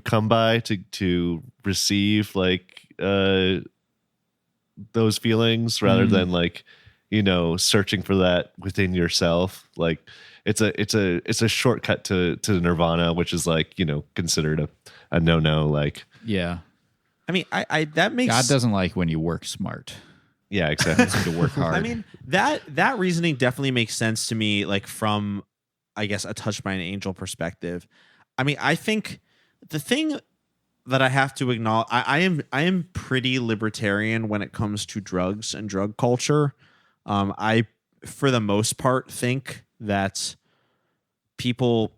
come by to receive like those feelings rather than like searching for that within yourself. Like it's a shortcut to nirvana, which is like considered a no. Like yeah. I mean, I that makes God doesn't like when you work smart. yeah, exactly. To work hard. I mean, that reasoning definitely makes sense to me, like from, I guess, a touched by an angel perspective. I mean, I think the thing that I have to acknowledge, I am pretty libertarian when it comes to drugs and drug culture. I, for the most part, think that people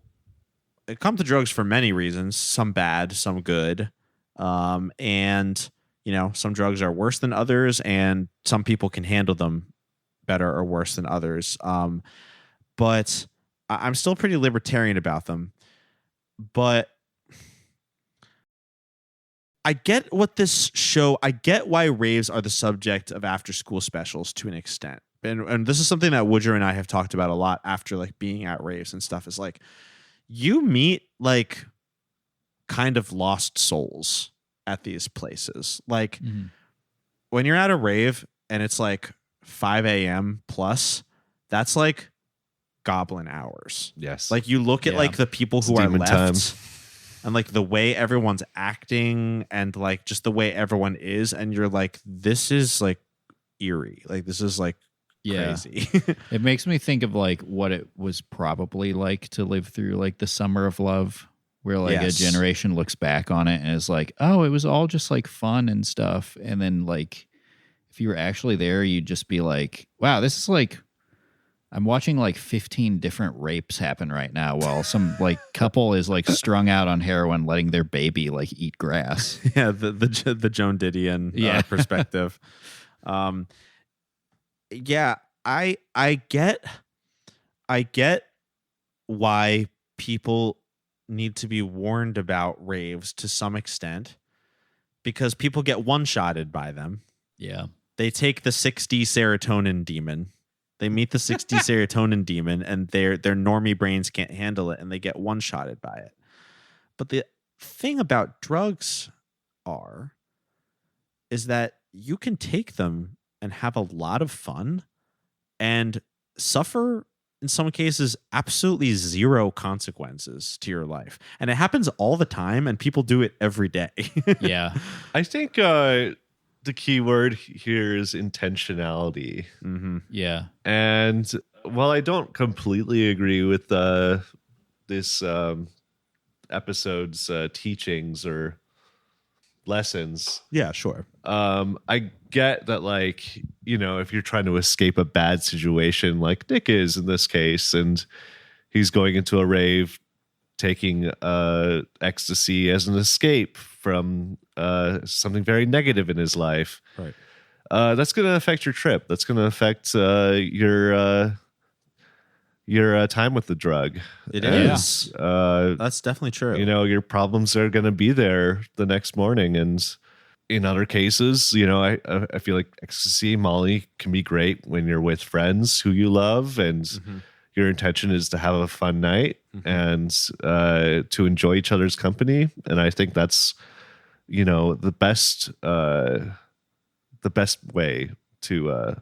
come to drugs for many reasons, some bad, some good. And some drugs are worse than others, and some people can handle them better or worse than others. But I'm still pretty libertarian about them. But I get what this show, I get why raves are the subject of after school specials to an extent. And this is something that Woodrow and I have talked about a lot after like being at raves and stuff, is like you meet like kind of lost souls at these places. Like when you're at a rave and it's like 5 a.m. plus, that's like goblin hours. Yes. Like you look at Yeah. like the people It's who are demon left time. and like the way everyone's acting and like just the way everyone is, and you're like, this is like eerie. Like this is like crazy. It makes me think of like what it was probably like to live through like the summer of love where like Yes. a generation looks back on it and is like, oh, it was all just like fun and stuff. And then like, if you were actually there, you'd just be like, wow, this is like, I'm watching like 15 different rapes happen right now while some like couple is like strung out on heroin, letting their baby like eat grass. Yeah, the Joan Didion perspective. Yeah, I get why people need to be warned about raves to some extent, because people get one-shotted by them. Yeah. They take the 6D serotonin demon. They meet the 6D serotonin demon, and their normie brains can't handle it, and they get one-shotted by it. But the thing about drugs is that you can take them and have a lot of fun and suffer, in some cases, absolutely zero consequences to your life. And it happens all the time, and people do it every day. Yeah. I think the key word here is intentionality. Mm-hmm. Yeah. And while I don't completely agree with this episode's teachings or lessons, Yeah, sure. I get that, like, you know, if you're trying to escape a bad situation like Nick is in this case, and he's going into a rave taking ecstasy as an escape from something very negative in his life, Right. that's going to affect your trip. That's going to affect your time with the drug. It And, is. That's definitely true. you know, your problems are going to be there the next morning. And in other cases, you know, I feel like ecstasy, Molly can be great when you're with friends who you love, and your intention is to have a fun night and to enjoy each other's company. And I think that's, you know, the best way to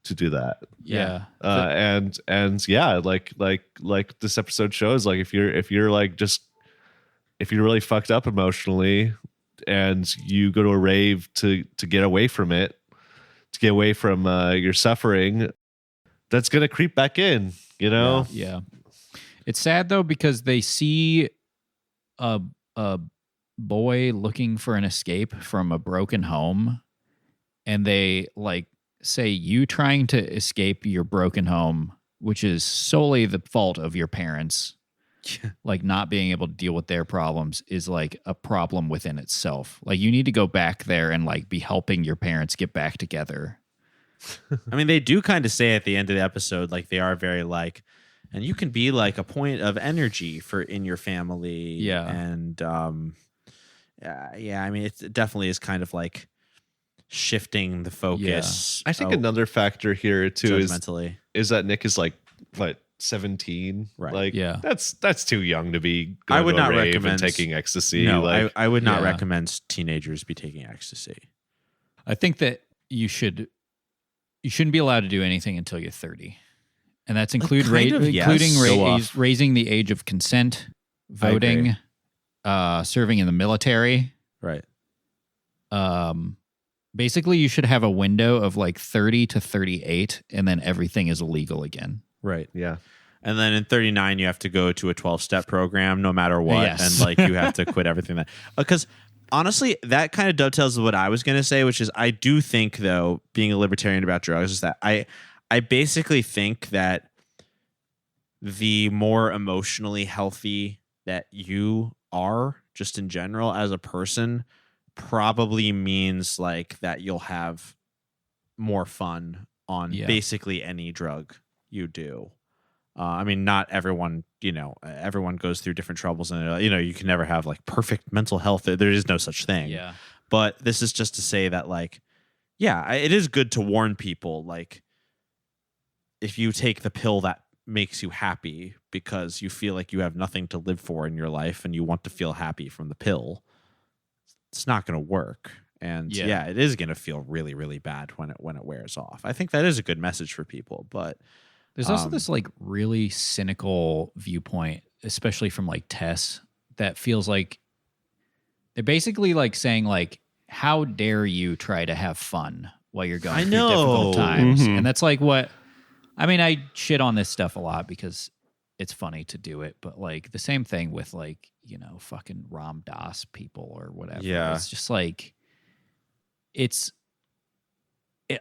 do that. Yeah. And yeah, like this episode shows, like if you're like just, if you're really fucked up emotionally and you go to a rave to get away from it, to get away from your suffering, that's going to creep back in, you know? Yeah. It's sad though, because they see a boy looking for an escape from a broken home, and they like say, you trying to escape your broken home, which is solely the fault of your parents, like not being able to deal with their problems, is like a problem within itself. Like you need to go back there and like be helping your parents get back together. I mean, they do kind of say at the end of the episode, like they are very like, and you can be like a point of energy for in your family. Yeah. And yeah, I mean, it definitely is kind of like shifting the focus. I think another factor here too judgmentally is that Nick is like, what, 17? Right. Like, Yeah. that's too young to be I going would to a not rave recommend and taking ecstasy. No, like, I would not Yeah. recommend teenagers be taking ecstasy. I think that you shouldn't be allowed to do anything until you're 30. And that's including Go off. raising the age of consent, voting, serving in the military. Right. Basically, you should have a window of like 30 to 38, and then everything is illegal again. Right. yeah. And then in 39, you have to go to a 12-step program no matter what. Yes. And like you have to quit everything that, because honestly, that kind of dovetails with what I was going to say, which is I do think, though, being a libertarian about drugs, is that I basically think that the more emotionally healthy that you are just in general as a person probably means like that you'll have more fun on basically any drug you do. I mean, not everyone, you know, everyone goes through different troubles, and, you know, you can never have like perfect mental health. There is no such thing. Yeah. But this is just to say that, like, yeah, it is good to warn people, like, if you take the pill that makes you happy because you feel like you have nothing to live for in your life and you want to feel happy from the pill, it's not going to work. And yeah, it is going to feel really, really bad when it wears off. I think that is a good message for people, but there's also this like really cynical viewpoint, especially from like Tess, that feels like they're basically like saying like, how dare you try to have fun while you're going through difficult times? Mm-hmm. And that's like what, I mean, I shit on this stuff a lot because it's funny to do it, but like the same thing with like, fucking Ram Dass people or whatever. Yeah. It's just like,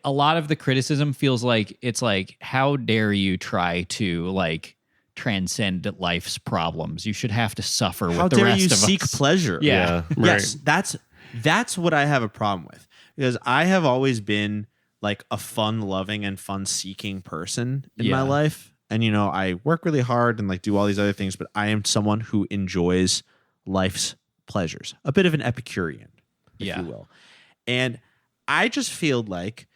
a lot of the criticism feels like it's like, how dare you try to like transcend life's problems? You should have to suffer with the rest of us. How dare you seek pleasure? Yeah. Yes, that's what I have a problem with, because I have always been like a fun-loving and fun-seeking person in my life. And, I work really hard and like do all these other things, but I am someone who enjoys life's pleasures, a bit of an Epicurean, if you will. And I just feel like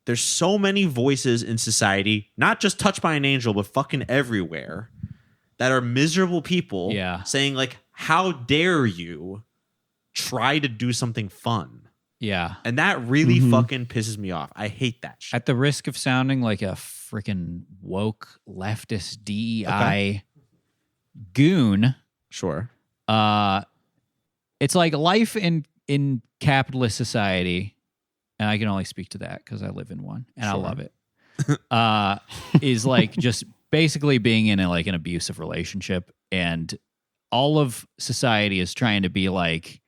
there's so many voices in society, not just Touched by an Angel, but fucking everywhere, that are miserable people saying like, how dare you try to do something fun? Yeah. And that really fucking pisses me off. I hate that shit. At the risk of sounding like a freaking woke leftist DEI goon. Sure. It's like life in capitalist society, and I can only speak to that because I live in one and I love it. Is like just basically being in an abusive relationship, and all of society is trying to be like,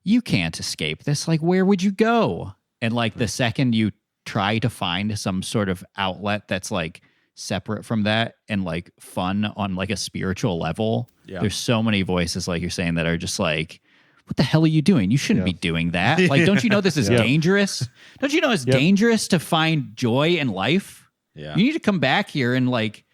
you can't escape this. Like, where would you go? And like the second you try to find some sort of outlet that's like separate from that and like fun on like a spiritual level, there's so many voices, like you're saying, that are just like, what the hell are you doing? You shouldn't be doing that. Like, don't you know this is dangerous? Don't you know it's dangerous to find joy in life? Yeah. You need to come back here and like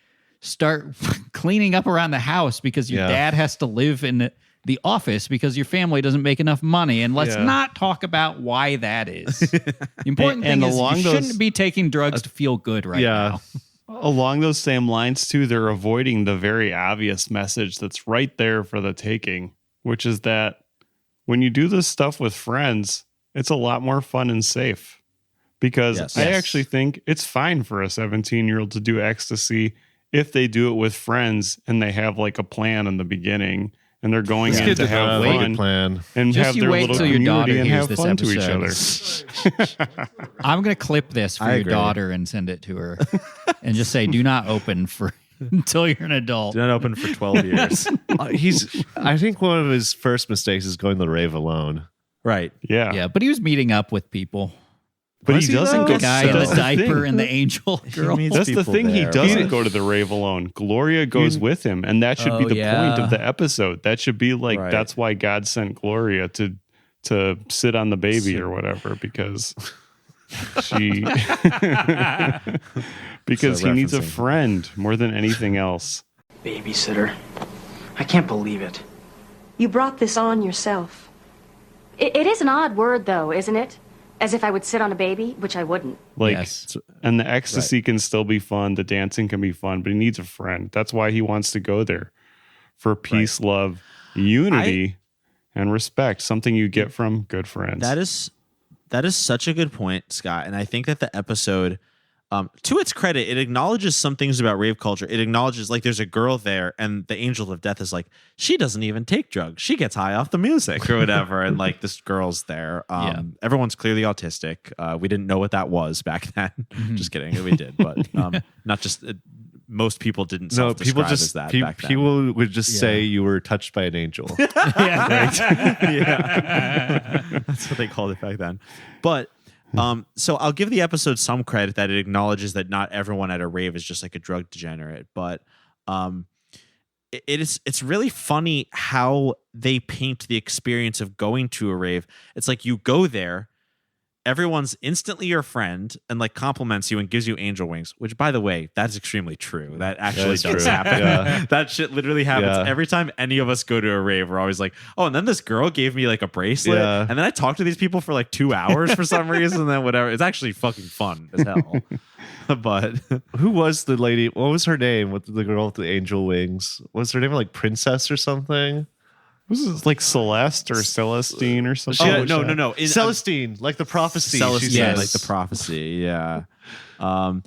start cleaning up around the house because your dad has to live in the office because your family doesn't make enough money. And let's not talk about why that is. The important thing is you shouldn't be taking drugs to feel good right now. Along those same lines, too, they're avoiding the very obvious message that's right there for the taking, which is that when you do this stuff with friends, it's a lot more fun and safe. Because I actually think it's fine for a 17-year-old to do ecstasy if they do it with friends and they have like a plan in the going and they're going in to have fun and just have you their wait little till your daughter community and hears have this fun to episode. each other. I'm going to clip this for your daughter and send it to her and just say, do not open for until you're an adult. Do not open for 12 years. I think one of his first mistakes is going to the rave alone. Right. Yeah. Yeah, but he was meeting up with people. But he doesn't go the guy in the diaper and the angel girl. That's the thing. He doesn't go to the rave alone. Gloria goes with him, and that should be the point of the episode. That should be like that's why God sent Gloria to sit on the baby or whatever, because she because he needs a friend more than anything else. Babysitter. I can't believe it. You brought this on yourself. It is an odd word, though, isn't it? As if I would sit on a baby, which I wouldn't. Like, and the ecstasy can still be fun. The dancing can be fun, but he needs a friend. That's why he wants to go there, for peace, love, unity, and respect. Something you get from good friends. That is such a good point, Scott. And I think that the episode, to its credit, it acknowledges some things about rave culture. It acknowledges like there's a girl there, and the angel of death is like, she doesn't even take drugs. She gets high off the music or whatever. And like this girl's there. Everyone's clearly autistic. We didn't know what that was back then. Just kidding. We did, but not just. Most people didn't self-describe as that back then. People would just say you were touched by an angel. That's what they called it back then. But so I'll give the episode some credit that it acknowledges that not everyone at a rave is just like a drug degenerate. But it's really funny how they paint the experience of going to a rave. It's like you go there, everyone's instantly your friend and like compliments you and gives you angel wings, which, by the way, that's extremely true. That actually does happen. Yeah. That shit literally happens. Every time any of us go to a rave, we're always like, oh, and then this girl gave me like a bracelet. And then I talked to these people for like 2 hours for some reason. And then whatever. It's actually fucking fun as hell. But who was the lady? What was her name with the girl with the angel wings? Was her name like Princess or something? Was it like Celeste or Celestine or something? No. Celestine, like the prophecy. Celestine, like the prophecy. Yeah.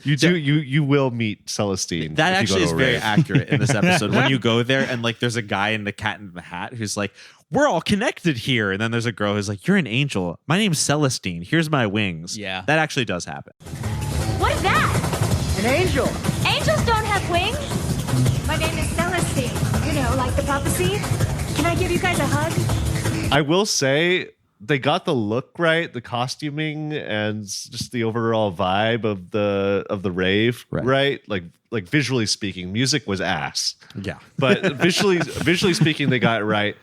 You will meet Celestine. That actually is very accurate in this episode. When you go there and like there's a guy in the Cat in the Hat who's like, we're all connected here. And then there's a girl who's like, you're an angel. My name's Celestine. Here's my wings. Yeah. That actually does happen. What is that? An angel. Angels don't have wings. My name is Celestine. You know, like the prophecy. Can I give you guys a hug? I will say they got the look right, the costuming, and just the overall vibe of the rave right. Like visually speaking, music was ass. Yeah, but visually speaking, they got it right.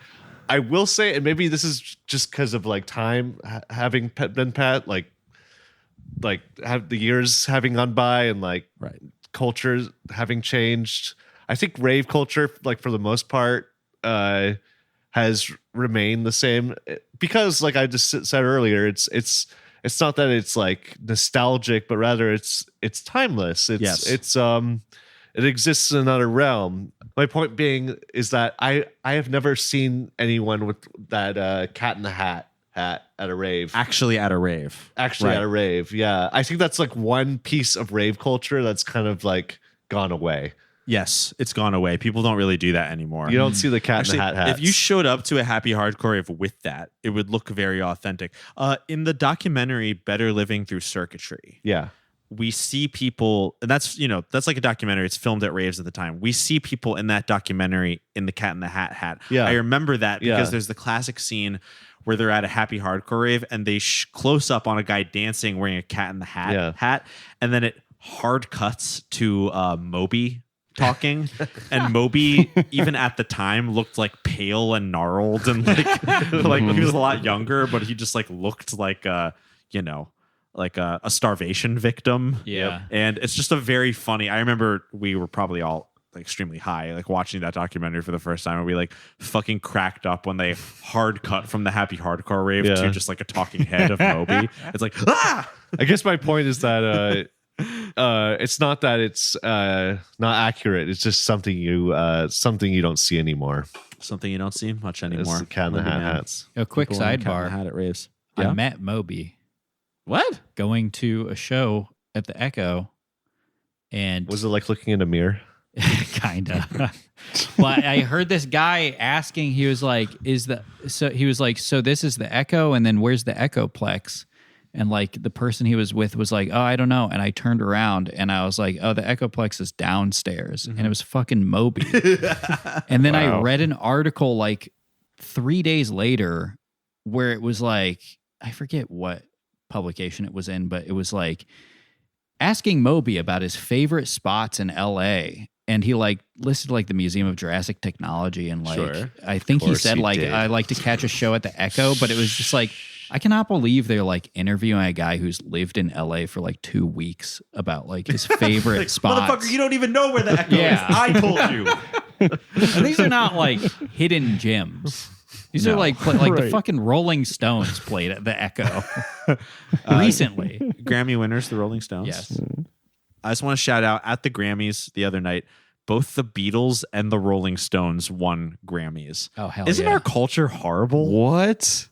I will say, and maybe this is just because of like time having been like have the years having gone by and like cultures having changed. I think rave culture, like for the most part, has remained the same because, like I just said earlier, it's not that it's like nostalgic, but rather it's timeless. It exists in another realm. My point being is that I have never seen anyone with that Cat in the Hat at a rave. Actually at a rave. At a rave, yeah. I think that's like one piece of rave culture that's kind of like gone away. Yes, it's gone away. People don't really do that anymore. You don't see the Cat in the Hat hats. If you showed up to a happy hardcore rave with that, it would look very authentic. In the documentary Better Living Through Circuitry, we see people, and that's like a documentary. It's filmed at raves at the time. We see people in that documentary in the Cat in the Hat. Yeah. I remember that because there's the classic scene where they're at a happy hardcore rave and they close up on a guy dancing wearing a Cat in the hat, and then it hard cuts to Moby talking, and Moby even at the time looked like pale and gnarled and like he was a lot younger, but he just like looked like a starvation victim. And it's just a very funny. I remember we were probably all extremely high, like watching that documentary for the first time, and we like fucking cracked up when they hard cut from the happy hardcore rave to just like a talking head of Moby. It's like I guess my point is that it's not that it's not accurate. It's just something you don't see anymore. Something you don't see much anymore. It's the Cat in the Hat hats. A quick sidebar. Hat at raves. I met Moby. What? Going to a show at the Echo, and was it like looking in a mirror? Kinda. But I heard this guy asking. He was like, so this is the Echo, and then where's the Echoplex? And like the person he was with was like, oh, I don't know. And I turned around and I was like, oh, the Echoplex is downstairs. And it was fucking Moby. And then I read an article like 3 days later where it was like, I forget what publication it was in, but it was like asking Moby about his favorite spots in LA. And he like listed like the Museum of Jurassic Technology. And like, I think he said like, I like to catch a show at the Echo, but it was just like, I cannot believe they're like interviewing a guy who's lived in LA for like 2 weeks about like his favorite like, spots. Motherfucker, you don't even know where the Echo is. I told you. And these are not like hidden gems. These are like the fucking Rolling Stones played at the Echo recently. Grammy winners, the Rolling Stones. Yes. I just want to shout out at the Grammys the other night. Both the Beatles and the Rolling Stones won Grammys. Oh, hell Isn't our culture horrible? What?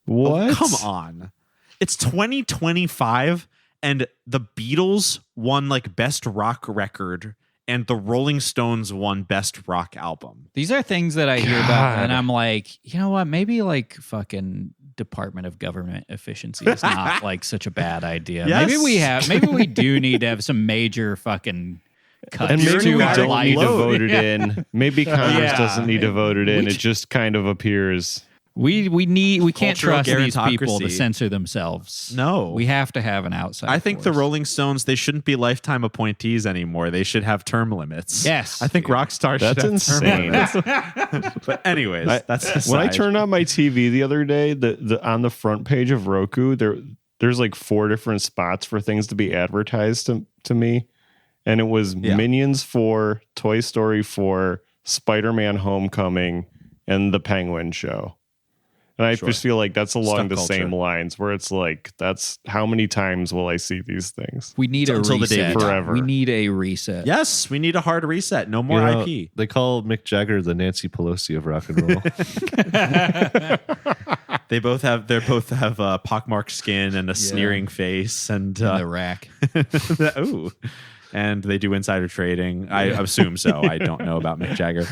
Oh, come on. It's 2025 and the Beatles won like best rock record and the Rolling Stones won best rock album. These are things that I hear about and I'm like, you know what? Maybe like fucking Department of Government Efficiency is not like such a bad idea. Yes. Maybe we do need to have some major fucking cuts. And maybe to we our don't life. need to vote it in. Maybe Congress Yeah. doesn't need to vote it in. It just kind of appears. We can't Cultural trust these people to gerontocracy. censor themselves. No. We have to have an outside I think the force. Rolling Stones, they shouldn't be lifetime appointees anymore. They should have term limits. Yes. I think Rockstar should That's have insane. term limits. But anyways, that's When I aside. turned on my TV the other day, the on the front page of Roku, there's like 4 different spots for things to be advertised to me. And it was Minions 4, Toy Story 4, Spider-Man Homecoming, and The Penguin Show. And I just feel like that's along the same lines where it's like, that's how many times will I see these things? We need Until the day reset. we die. Forever. We need a reset. Yes, we need a hard reset. No more IP. They call Mick Jagger the Nancy Pelosi of rock and roll. They both have pockmarked skin and a sneering face and In the rack. ooh. And they do insider trading. I assume so. I don't know about Mick Jagger.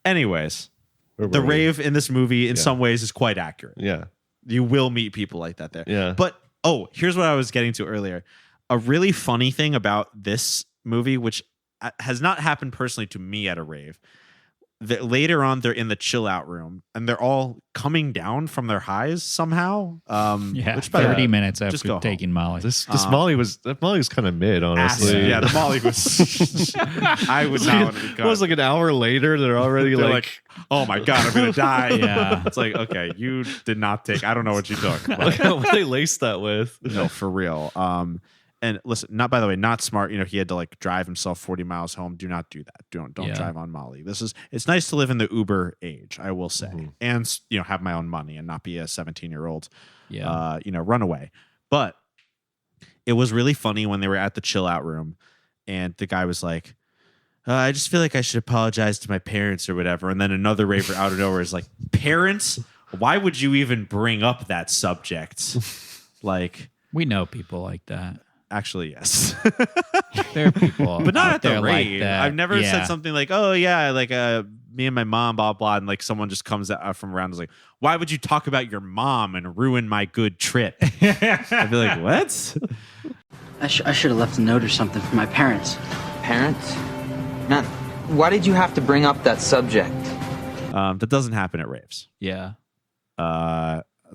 Anyways, the rave in this movie in some ways is quite accurate. Yeah. You will meet people like that there. Yeah. But here's what I was getting to earlier. A really funny thing about this movie, which has not happened personally to me at a rave. later on, they're in the chill out room and they're all coming down from their highs somehow. Which by the way, 30 minutes just go after taking Molly. This Molly was kind of mid, honestly. Yeah, the Molly was. I would not want to be It caught. was like an hour later. They're already They're like, oh my god, I'm gonna die. Yeah. It's like, okay, you did not take. I don't know what you took. look But, at what they laced that with. no, for real. And listen, not by the way, not smart. He had to like drive himself 40 miles home. Do not do that. Don't Yeah. drive on Molly. It's nice to live in the Uber age, I will say, and have my own money and not be a 17-year-old. Yeah. Runaway. But it was really funny when they were at the chill out room, and the guy was like, I just feel like I should apologize to my parents or whatever. And then another raver out of nowhere is like, parents? Why would you even bring up that subject? Like, We know people like that. actually, yes. There are people, But not out at the there like rave. that. I've never Yeah. said something like, oh, yeah, like me and my mom, blah, blah. And like someone just comes out from around and is like, why would you talk about your mom and ruin my good trip? I'd be like, what? I should have left a note or something for my parents. Parents? Man, why did you have to bring up that subject? That doesn't happen at raves. Yeah.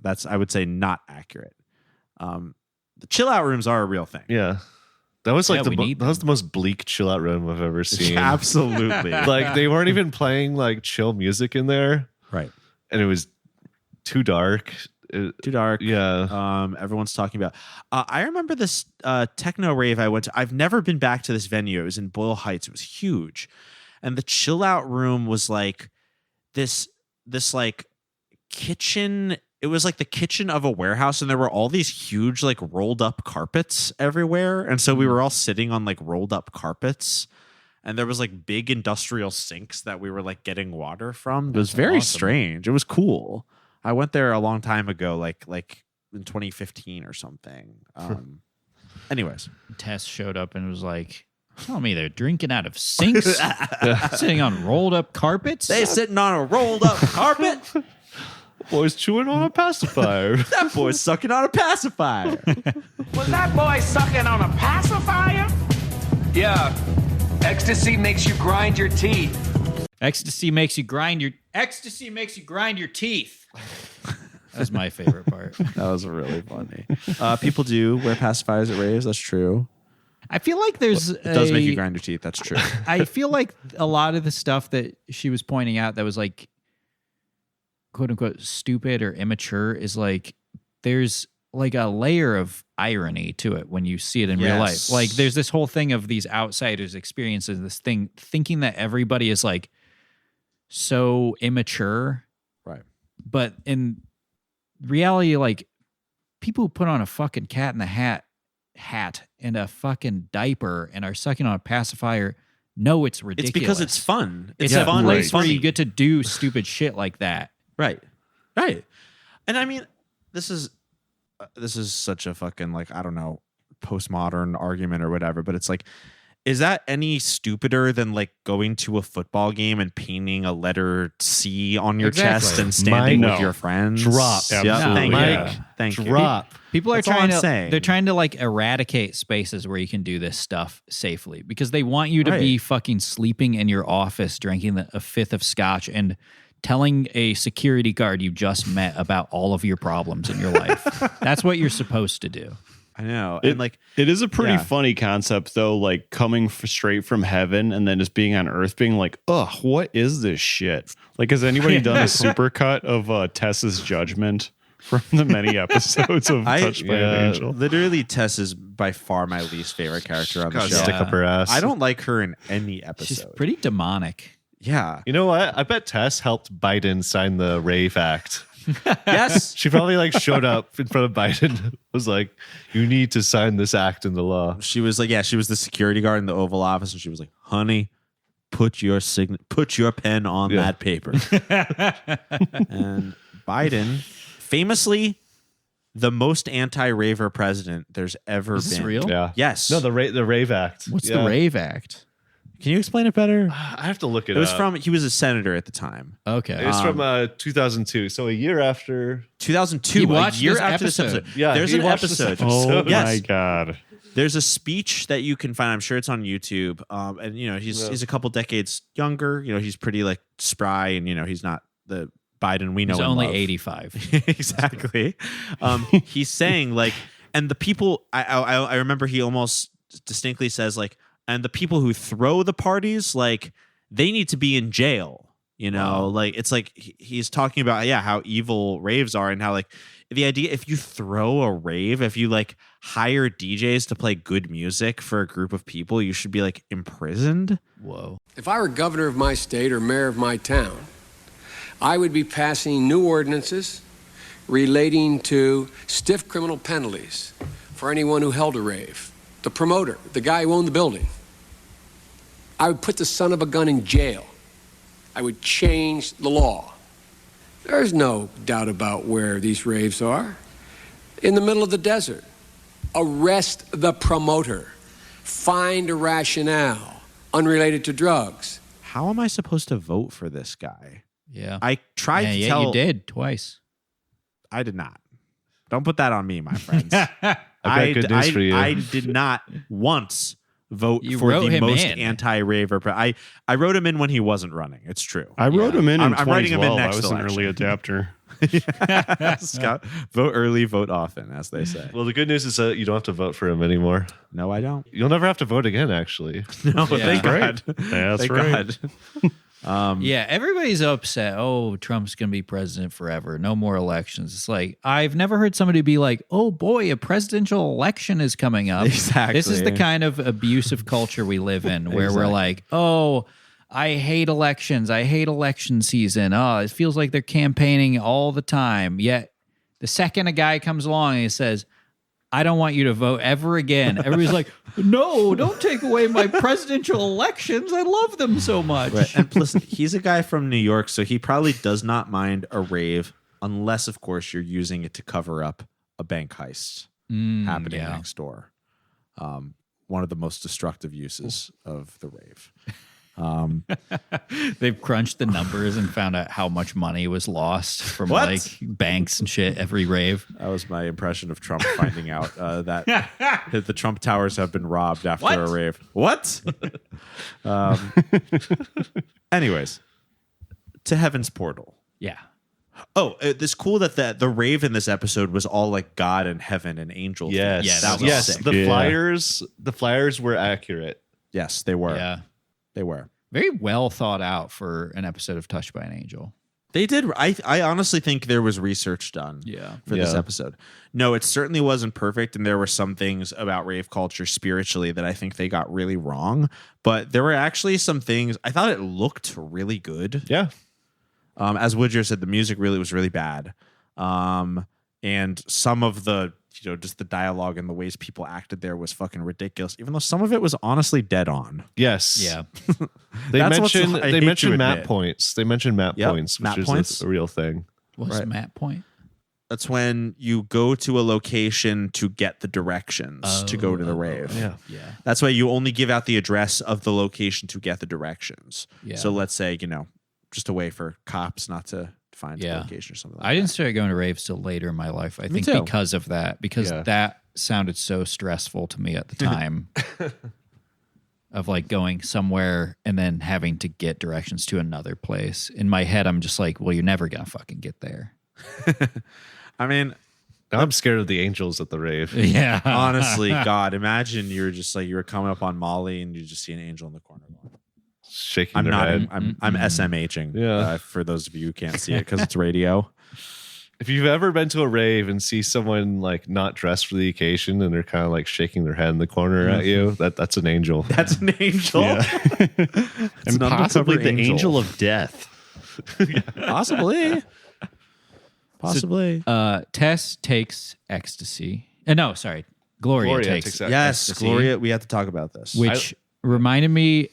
That's, I would say, not accurate. The chill out rooms are a real thing. Yeah. That was like Yeah, we need that was the most bleak chill out room I've ever seen. Absolutely. Like they weren't even playing like chill music in there, Right. and it was too dark. Too dark. Yeah. Everyone's talking about. I remember this techno rave I went to. I've never been back to this venue. It was in Boyle Heights. It was huge, and the chill out room was like this like kitchen. It was like the kitchen of a warehouse, and there were all these huge like rolled up carpets everywhere, and so we were all sitting on like rolled up carpets. And there was like big industrial sinks that we were like getting water from. It was very strange. It was cool. I went there a long time ago, like in 2015 or something. Anyways, Tess showed up and was like, tell me they're drinking out of sinks, sitting on rolled up carpets. they sitting on a rolled up carpet. Boys chewing on a pacifier. That boy's sucking on a pacifier. Was that boy sucking on a pacifier? Yeah. Ecstasy makes you grind your teeth. Ecstasy makes you grind your teeth. That's my favorite part. That was really funny. People do wear pacifiers at raves. That's true. I feel like there's It does make you grind your teeth. That's true. I feel like a lot of the stuff that she was pointing out that was like quote unquote stupid or immature is like there's like a layer of irony to it when you see it in real life. Yes. Like there's this whole thing of these outsiders experiencing this thing, thinking that everybody is like so immature. Right. But in reality, like people who put on a fucking Cat in the hat and a fucking diaper and are sucking on a pacifier know it's ridiculous. It's because it's fun. It's a fun. place It's where funny. you get to do stupid shit like that. Right. And I mean, this is such a fucking like, I don't know, postmodern argument or whatever, but it's like, is that any stupider than like going to a football game and painting a letter C on your chest and standing with your friends? Drop. Yep. Absolutely. Thank you. Drop. People are That's all trying I'm to saying. they're trying to like eradicate spaces where you can do this stuff safely because they want you to Right. be fucking sleeping in your office drinking a fifth of scotch and telling a security guard you just met about all of your problems in your life. That's what you're supposed to do. I know. And like, It is a pretty Yeah. funny concept, though, like coming straight from heaven and then just being on Earth, being like, ugh, what is this shit? Like, has anybody done a supercut of Tess's Judgment from the many episodes of Touched by an Angel? literally, Tess is by far my least favorite character on the Gotta show. stick up her ass. I don't like her in any She's episode. pretty demonic. Yeah. You know what? I bet Tess helped Biden sign the Rave Act. Yes. She probably like showed up in front of Biden, was like, "You need to sign this act into law." She was like, she was the security guard in the Oval Office, and she was like, "Honey, put your pen on that paper." And Biden, famously, the most anti-raver president there's ever Is this been. real? Yeah. Yes. No, the Rave Act. What's Yeah. the Rave Act? Can you explain it better? I have to look it It was up. he was a senator at the time. Okay. It was from 2002, so a year after. 2002, He a watched year this after this episode. episode. Yeah, There's he an watched this episode. Oh Yes. my God. There's a speech that you can find. I'm sure it's on YouTube. And you know, he's a couple decades younger. You know, he's pretty like spry, and you know, he's not the Biden we know. He's and only love. 85. Exactly. He's saying like, and the people. I remember he almost distinctly says like, and the people who throw the parties, like, they need to be in jail. You know, like it's like he's talking about how evil raves are, and how like the idea if you throw a rave, if you like hire DJs to play good music for a group of people, you should be like imprisoned. Whoa. If I were governor of my state or mayor of my town, I would be passing new ordinances relating to stiff criminal penalties for anyone who held a rave. The promoter, the guy who owned the building. I would put the son of a gun in jail. I would change the law. There's no doubt about where these raves are. In the middle of the desert. Arrest the promoter. Find a rationale unrelated to drugs. How am I supposed to vote for this guy? Yeah. I tried to tell. You did twice. I did not. Don't put that on me, my friends. I've got good news for you. I did not once vote You for wrote the him most in. anti-raver. I wrote him in when he wasn't running. It's true. I wrote him in I'm writing him in 2012. next I was an election. early adapter. Scott, vote early, vote often, as they say. Well, the good news is that you don't have to vote for him anymore. No, I don't. You'll never have to vote again, actually. No, Yeah. thank God. That's Thank right. God. Yeah, everybody's upset. Oh, Trump's going to be president forever. No more elections. It's like, I've never heard somebody be like, oh boy, a presidential election is coming up. Exactly. This is the kind of abusive culture we live in where we're Exactly. like, oh, I hate elections. I hate election season. Oh, it feels like they're campaigning all the time. Yet the second a guy comes along and he says, I don't want you to vote ever again. Everybody's like, no, don't take away my presidential elections. I love them so much. Right. And listen, he's a guy from New York, so he probably does not mind a rave, unless, of course, you're using it to cover up a bank heist happening yeah. next door. One of the most destructive uses of the rave. They've crunched the numbers and found out how much money was lost from What? like banks and shit every rave. That was my impression of Trump finding out that the Trump towers have been robbed after What? a rave. What? Anyways, to Heaven's Portal. Yeah. Oh, it's cool that the rave in this episode was all like God and heaven and angel. Yes, Yeah, that was yes. sick. The flyers were accurate. Yes, they were. Yeah. They were. Very well thought out for an episode of Touched by an Angel. They did. I honestly think there was research done for this Yeah. episode. No, it certainly wasn't perfect, and there were some things about rave culture spiritually that I think they got really wrong. But there were actually some things I thought it looked really good. Yeah. As Woodrow said, the music really was really bad, and some of the just the dialogue and the ways people acted there was fucking ridiculous. Even though some of it was honestly dead on. Yes. Yeah. They That's what's- mentioned I they hate to mentioned map admit. points. They mentioned map Yep, points, which map is points. a real thing. What's Right. Matt Point? That's when you go to a location to get the directions to go to the rave. Yeah. Yeah. That's why you only give out the address of the location to get the directions. Yeah. So let's say, just a way for cops not to find the Yeah. location or something like I didn't that. start going to raves till later in my life. I think too. because of that, because Yeah. that sounded so stressful to me at the time of like going somewhere and then having to get directions to another place. In my head, I'm just like, well, you're never going to fucking get there. I mean, Now I'm scared of the angels at the rave. Yeah. honestly, God, imagine you were coming up on Molly and you just see an angel in the corner going, Shaking I'm their not. head. I'm SMHing. Yeah. For those of you who can't see it because it's radio. If you've ever been to a rave and see someone like not dressed for the occasion and they're kind of like shaking their head in the corner at you, that's an angel. That's an angel. Yeah. It's And an possibly undercover the angel of death. Possibly. Possibly. Tess takes ecstasy. No, sorry. Gloria takes takes that. Yes, ecstasy. Gloria. We have to talk about this. Which reminded me,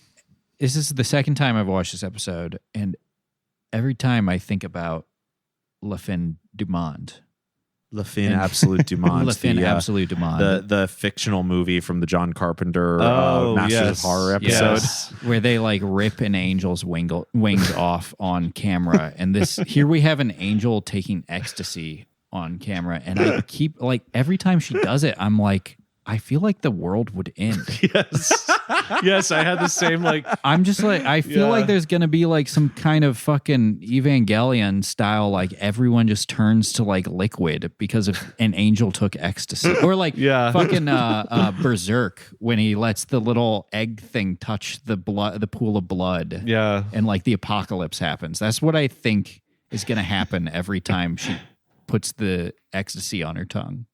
this is the second time I've watched this episode, and every time I think about La Fin du Monde. Le Fin Absolute du Monde. La Fin Absolute du Monde. The fictional movie from the John Carpenter Oh, Masters yes. of Horror episode. Yes. where they like rip an angel's wings off on camera. And here we have an angel taking ecstasy on camera. And I keep like every time she does it, I'm like, I feel like the world would end. Yes, I had the same like. I'm just like, I feel like there's gonna be like some kind of fucking Evangelion style, like everyone just turns to like liquid because of an angel took ecstasy, or like fucking Berserk when he lets the little egg thing touch the pool of blood, and like the apocalypse happens. That's what I think is gonna happen every time she puts the ecstasy on her tongue.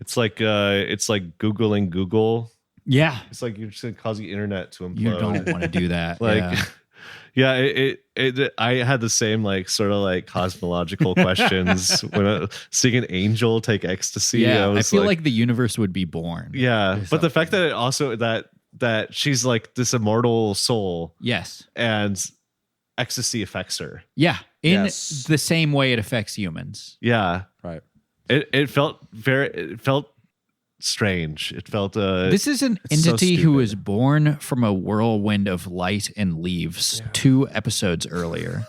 It's like Googling Google. Yeah. It's like you're just gonna cause the internet to implode. You don't want to do that. I had the same like sort of like cosmological questions when seeing an angel take ecstasy. Yeah, I feel like the universe would be born. Yeah, but the fact that it also that she's like this immortal soul. Yes, and ecstasy affects her. Yeah, in the same way it affects humans. Yeah, right. It felt strange. It felt this is an entity who was born from a whirlwind of light and leaves 2 episodes earlier.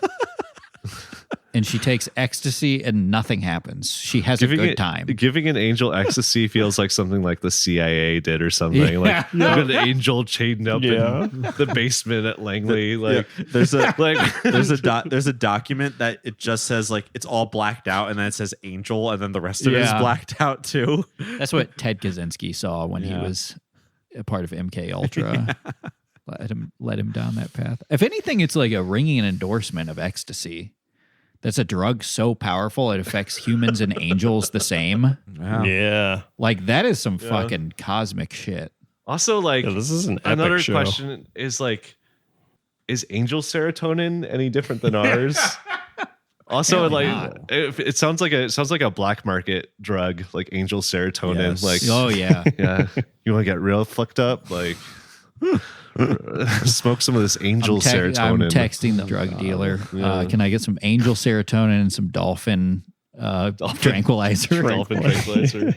And she takes ecstasy and nothing happens. She has a good time. Giving an angel ecstasy feels like something like the CIA did or something. Like an angel chained up in the basement at Langley. Like there's a there's a document that it just says like it's all blacked out and then it says angel and then the rest of it is blacked out too. That's what Ted Kaczynski saw when he was a part of MK Ultra. Let him down that path. If anything, it's like a ringing endorsement of ecstasy. That's a drug so powerful it affects humans and angels the same. Wow. Yeah. Like that is some fucking cosmic shit. Also, like this is an another epic show. question is like, is angel serotonin any different than ours? Also, like it sounds like a black market drug, like angel serotonin. Like, oh yeah, yeah. You want to get real fucked up, like. Smoke some of this angel serotonin. I'm texting the drug dealer. Can I get some angel serotonin and some dolphin tranquilizer? Dolphin tranquilizer.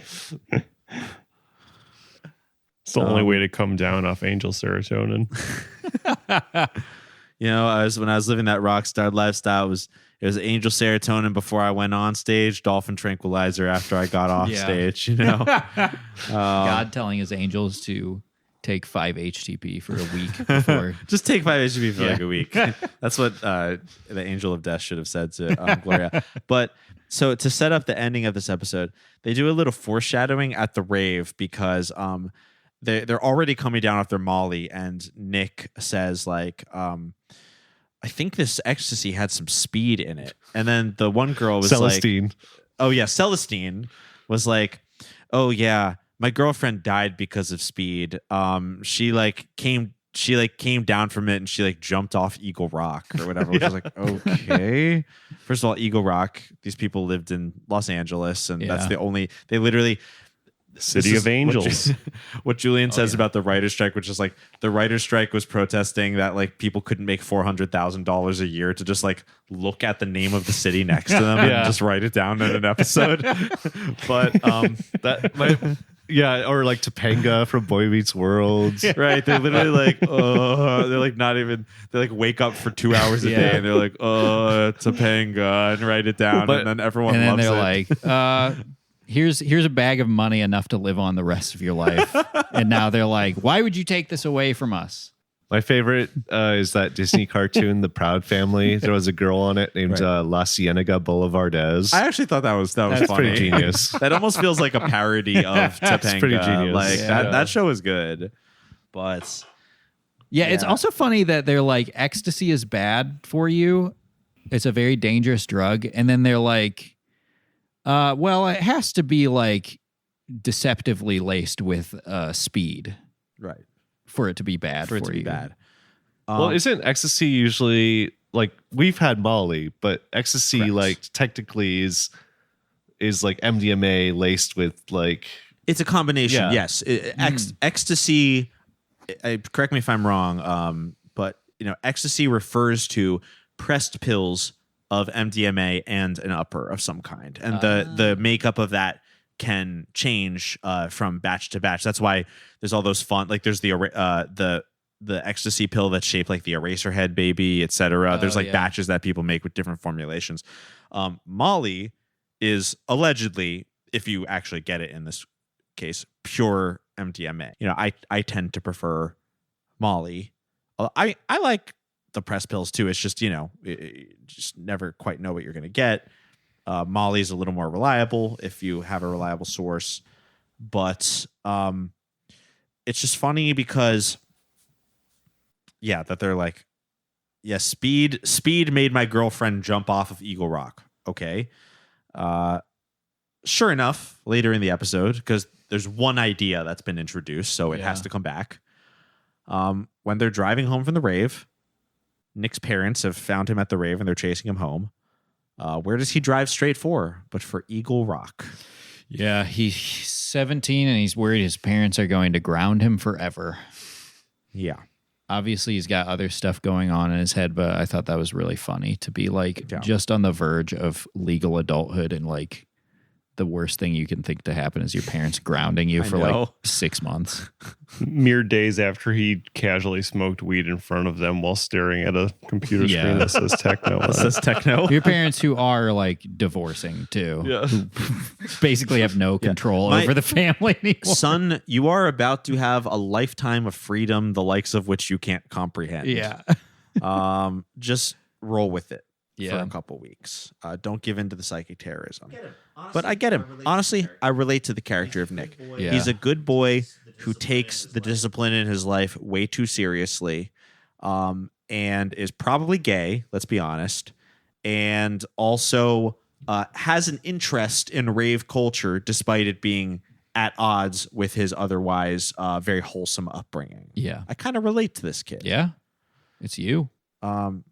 It's the only way to come down off angel serotonin. You know, when I was living that rock star lifestyle, it was angel serotonin before I went on stage, dolphin tranquilizer after I got off stage. You know, God telling his angels to take 5 HTP for a week before. Just take 5 HTP for like a week. That's what the angel of death should have said to Gloria. But so to set up the ending of this episode, they do a little foreshadowing at the rave because they're already coming down off their Molly, and Nick says like, I think this ecstasy had some speed in it. And then the one girl was Celestine. like, oh yeah, Celestine was like, oh yeah, my girlfriend died because of speed. She came down from it and she like jumped off Eagle Rock or whatever. Which was like, okay. First of all, Eagle Rock, these people lived in Los Angeles, and that's they literally City of Angels. What Julian says about the writer's strike, which is like the writer's strike was protesting that like people couldn't make $400,000 a year to just like look at the name of the city next to them and just write it down in an episode. But or like Topanga from Boy Meets World. Right. They literally like, they're like not even, they like wake up for 2 hours a day and they're like, Topanga, and write it down. And then everyone loves it. And then they're like, here's a bag of money enough to live on the rest of your life. And now they're like, why would you take this away from us? My favorite is that Disney cartoon, The Proud Family. There was a girl on it named La Cienega Boulevardez. I actually thought that was That's funny. pretty genius. That almost feels like a parody of Topanga. That's pretty genius. Like that show is good, but it's also funny that they're like, ecstasy is bad for you. It's a very dangerous drug, and then they're like, well, it has to be like deceptively laced with speed, right? For it to be bad For it for to be you. bad. Well, isn't ecstasy usually like, we've had Molly, but ecstasy like technically is like MDMA laced with like, it's a combination. Yes, ecstasy. Correct me if I'm wrong. But you know, ecstasy refers to pressed pills of MDMA and an upper of some kind, and the makeup of that can change from batch to batch. That's why there's all those fun, like there's the ecstasy pill that's shaped like the Eraserhead baby, etc. There's like batches that people make with different formulations. Molly is allegedly, if you actually get it in this case, pure MDMA. You know, I tend to prefer Molly. I like the press pills too. It's just, you just never quite know what you're going to get. Molly's a little more reliable if you have a reliable source, but it's just funny because that they're like, speed made my girlfriend jump off of Eagle Rock. Okay. Sure enough, later in the episode, because there's one idea that's been introduced, so it has to come back. When they're driving home from the rave, Nick's parents have found him at the rave and they're chasing him home. Where does he drive straight for? But for Eagle Rock. Yeah, he's 17 and he's worried his parents are going to ground him forever. Yeah. Obviously, he's got other stuff going on in his head, but I thought that was really funny to be like just on the verge of legal adulthood and like the worst thing you can think to happen is your parents grounding you for like 6 months. Mere days after he casually smoked weed in front of them while staring at a computer screen that says techno. That says techno. Your parents who are like divorcing too. Yeah. Who basically have no control over the family anymore. Son, you are about to have a lifetime of freedom, the likes of which you can't comprehend. Yeah. Just roll with it for Yeah. a couple weeks. Don't give in to the psychic terrorism. But I get him. Honestly, I relate to the character of Nick. Yeah. He's a good boy who takes the discipline in his life way too seriously, and is probably gay, let's be honest, and also has an interest in rave culture despite it being at odds with his otherwise very wholesome upbringing. Yeah. I kind of relate to this kid. Yeah. It's you.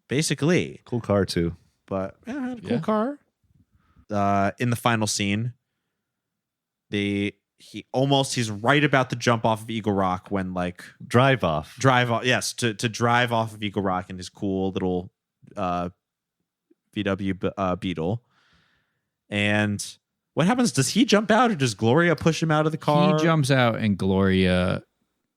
Basically. Cool car too. But cool car. In the final scene, he's right about to jump off of Eagle Rock when like drive off. Yes, to drive off of Eagle Rock in his cool little VW Beetle. And what happens? Does he jump out or does Gloria push him out of the car? He jumps out and Gloria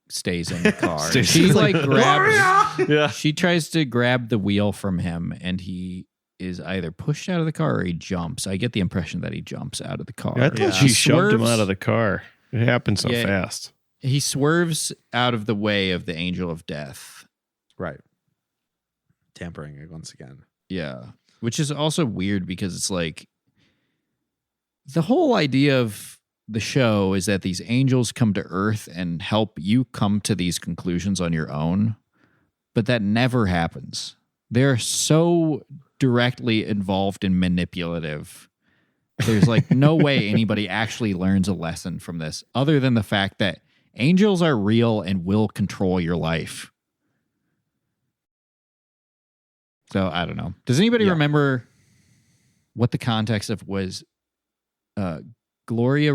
stays in the car. Stays She in the like car. grabs. Yeah. She tries to grab the wheel from him, and he is either pushed out of the car or he jumps. I get the impression that he jumps out of the car. I thought she He shoved him swerves. out of the car. It happened so Yeah. fast. He swerves out of the way of the angel of death. Right. Tampering it once again. Yeah. Which is also weird because it's like the whole idea of the show is that these angels come to Earth and help you come to these conclusions on your own. But that never happens. They're so directly involved and manipulative. There's like no way anybody actually learns a lesson from this other than the fact that angels are real and will control your life. So I don't know. Does anybody remember what the context of was? Gloria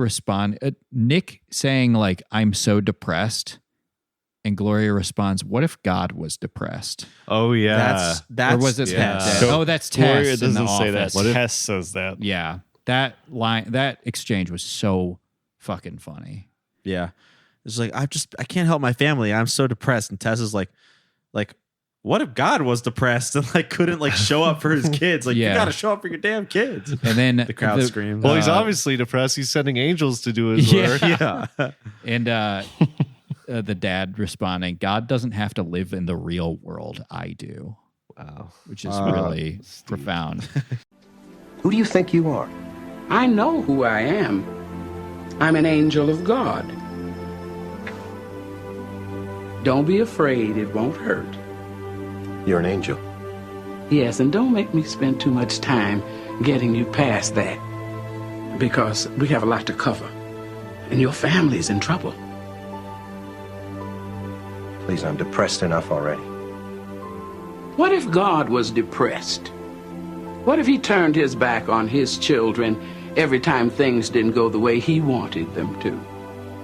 Nick saying like, "I'm so depressed," and Gloria responds, "What if God was depressed?" Oh yeah, That's or was it Tess. Tess? Oh, that's Gloria Tess. in the doesn't say that. office. Tess says that. Yeah, that line, that exchange was so fucking funny. Yeah. It's like, I can't help my family. I'm so depressed. And Tess is like, what if God was depressed and like couldn't like show up for his kids? Like, you got to show up for your damn kids. And then the crowd screams. Well, he's obviously depressed. He's sending angels to do his work. Yeah. And the dad responding, "God doesn't have to live in the real world. I do." Wow. Which is really profound. Who do you think you are? I know who I am. I'm an angel of God. Don't be afraid, it won't hurt. You're an angel. Yes, and don't make me spend too much time getting you past that. Because we have a lot to cover. And your family's in trouble. Please, I'm depressed enough already. What if God was depressed? What if he turned his back on his children every time things didn't go the way he wanted them to?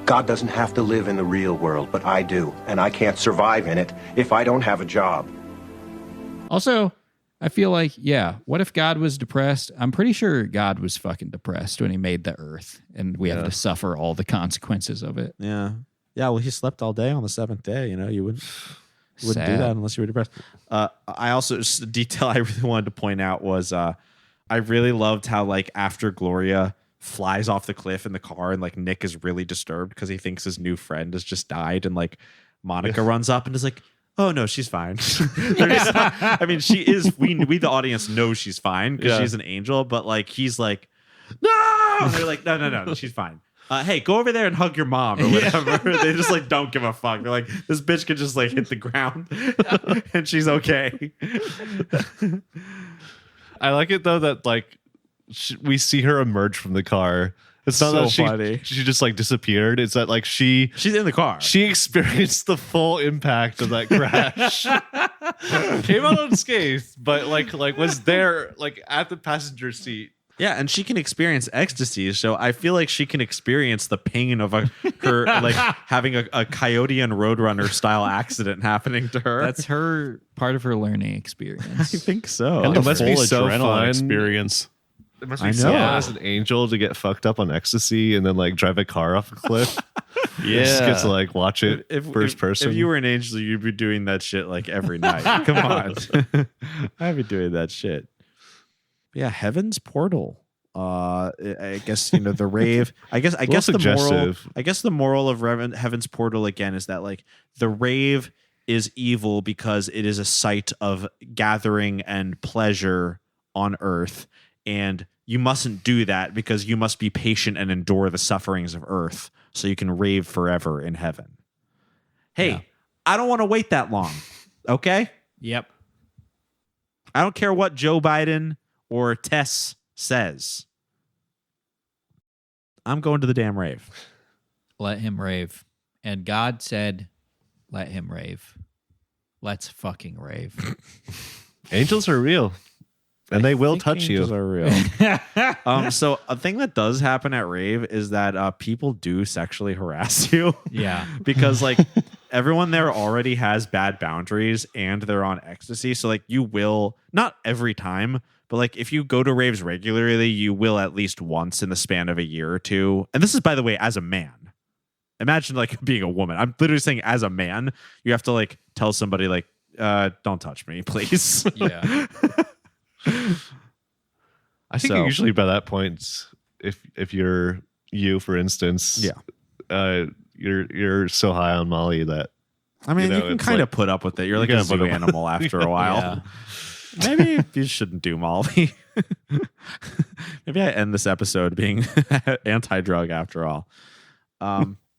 God doesn't have to live in the real world, but I do. And I can't survive in it if I don't have a job. Also, I feel like, what if God was depressed? I'm pretty sure God was fucking depressed when he made the earth and we have to suffer all the consequences of it. Yeah. Yeah. Well, he slept all day on the seventh day. You know, you wouldn't do Sad. that unless you were depressed. I also, just a detail I really wanted to point out was I really loved how, like, after Gloria flies off the cliff in the car, and like Nick is really disturbed because he thinks his new friend has just died, and like Monica runs up and is like, oh no, she's fine. I mean, she is. We the audience know she's fine because she's an angel, but like he's like, no. And they're like, no, she's fine. Hey, go over there and hug your mom or whatever. They just like don't give a fuck. They're like, this bitch could just like hit the ground and she's okay. I like it though that like we see her emerge from the car. It's not So that funny. she just like disappeared. It's that like she's in the car. She experienced the full impact of that crash. Came out unscathed, but like was there like at the passenger seat. Yeah, and she can experience ecstasy, so I feel like she can experience the pain of her like having a Coyote and Roadrunner style accident happening to her. That's her part of her learning experience. I think so. And It must be so adrenaline fun. experience. It must I be so know. fun as an angel to get fucked up on ecstasy and then like drive a car off a cliff. Just get to like watch it first person. If you were an angel, you'd be doing that shit like every night. Come on. I'd be doing that shit. Yeah, Heaven's Portal. I guess the rave. I guess the moral of Heaven's Portal again is that like the rave is evil because it is a site of gathering and pleasure on earth, and you mustn't do that because you must be patient and endure the sufferings of earth so you can rave forever in heaven. Hey, I don't want to wait that long. Okay? Yep. I don't care what Joe Biden or Tess says. I'm going to the damn rave. Let him rave. And God said, let him rave. Let's fucking rave. Angels are real. And they will touch Angels you. are real. So a thing that does happen at rave is that people do sexually harass you. Yeah. Because like everyone there already has bad boundaries and they're on ecstasy. So like you will, not every time, but like if you go to raves regularly, you will at least once in the span of a year or two. And this is, by the way, as a man. Imagine like being a woman. I'm literally saying as a man, you have to like tell somebody like, don't touch me, please. Yeah. I think usually by that point, if you're you, for instance, you're so high on Molly that I mean, you can kind of put up with it. You're like a zoo animal after a while. Yeah. Maybe you shouldn't do Molly. Maybe I end this episode being anti-drug after all.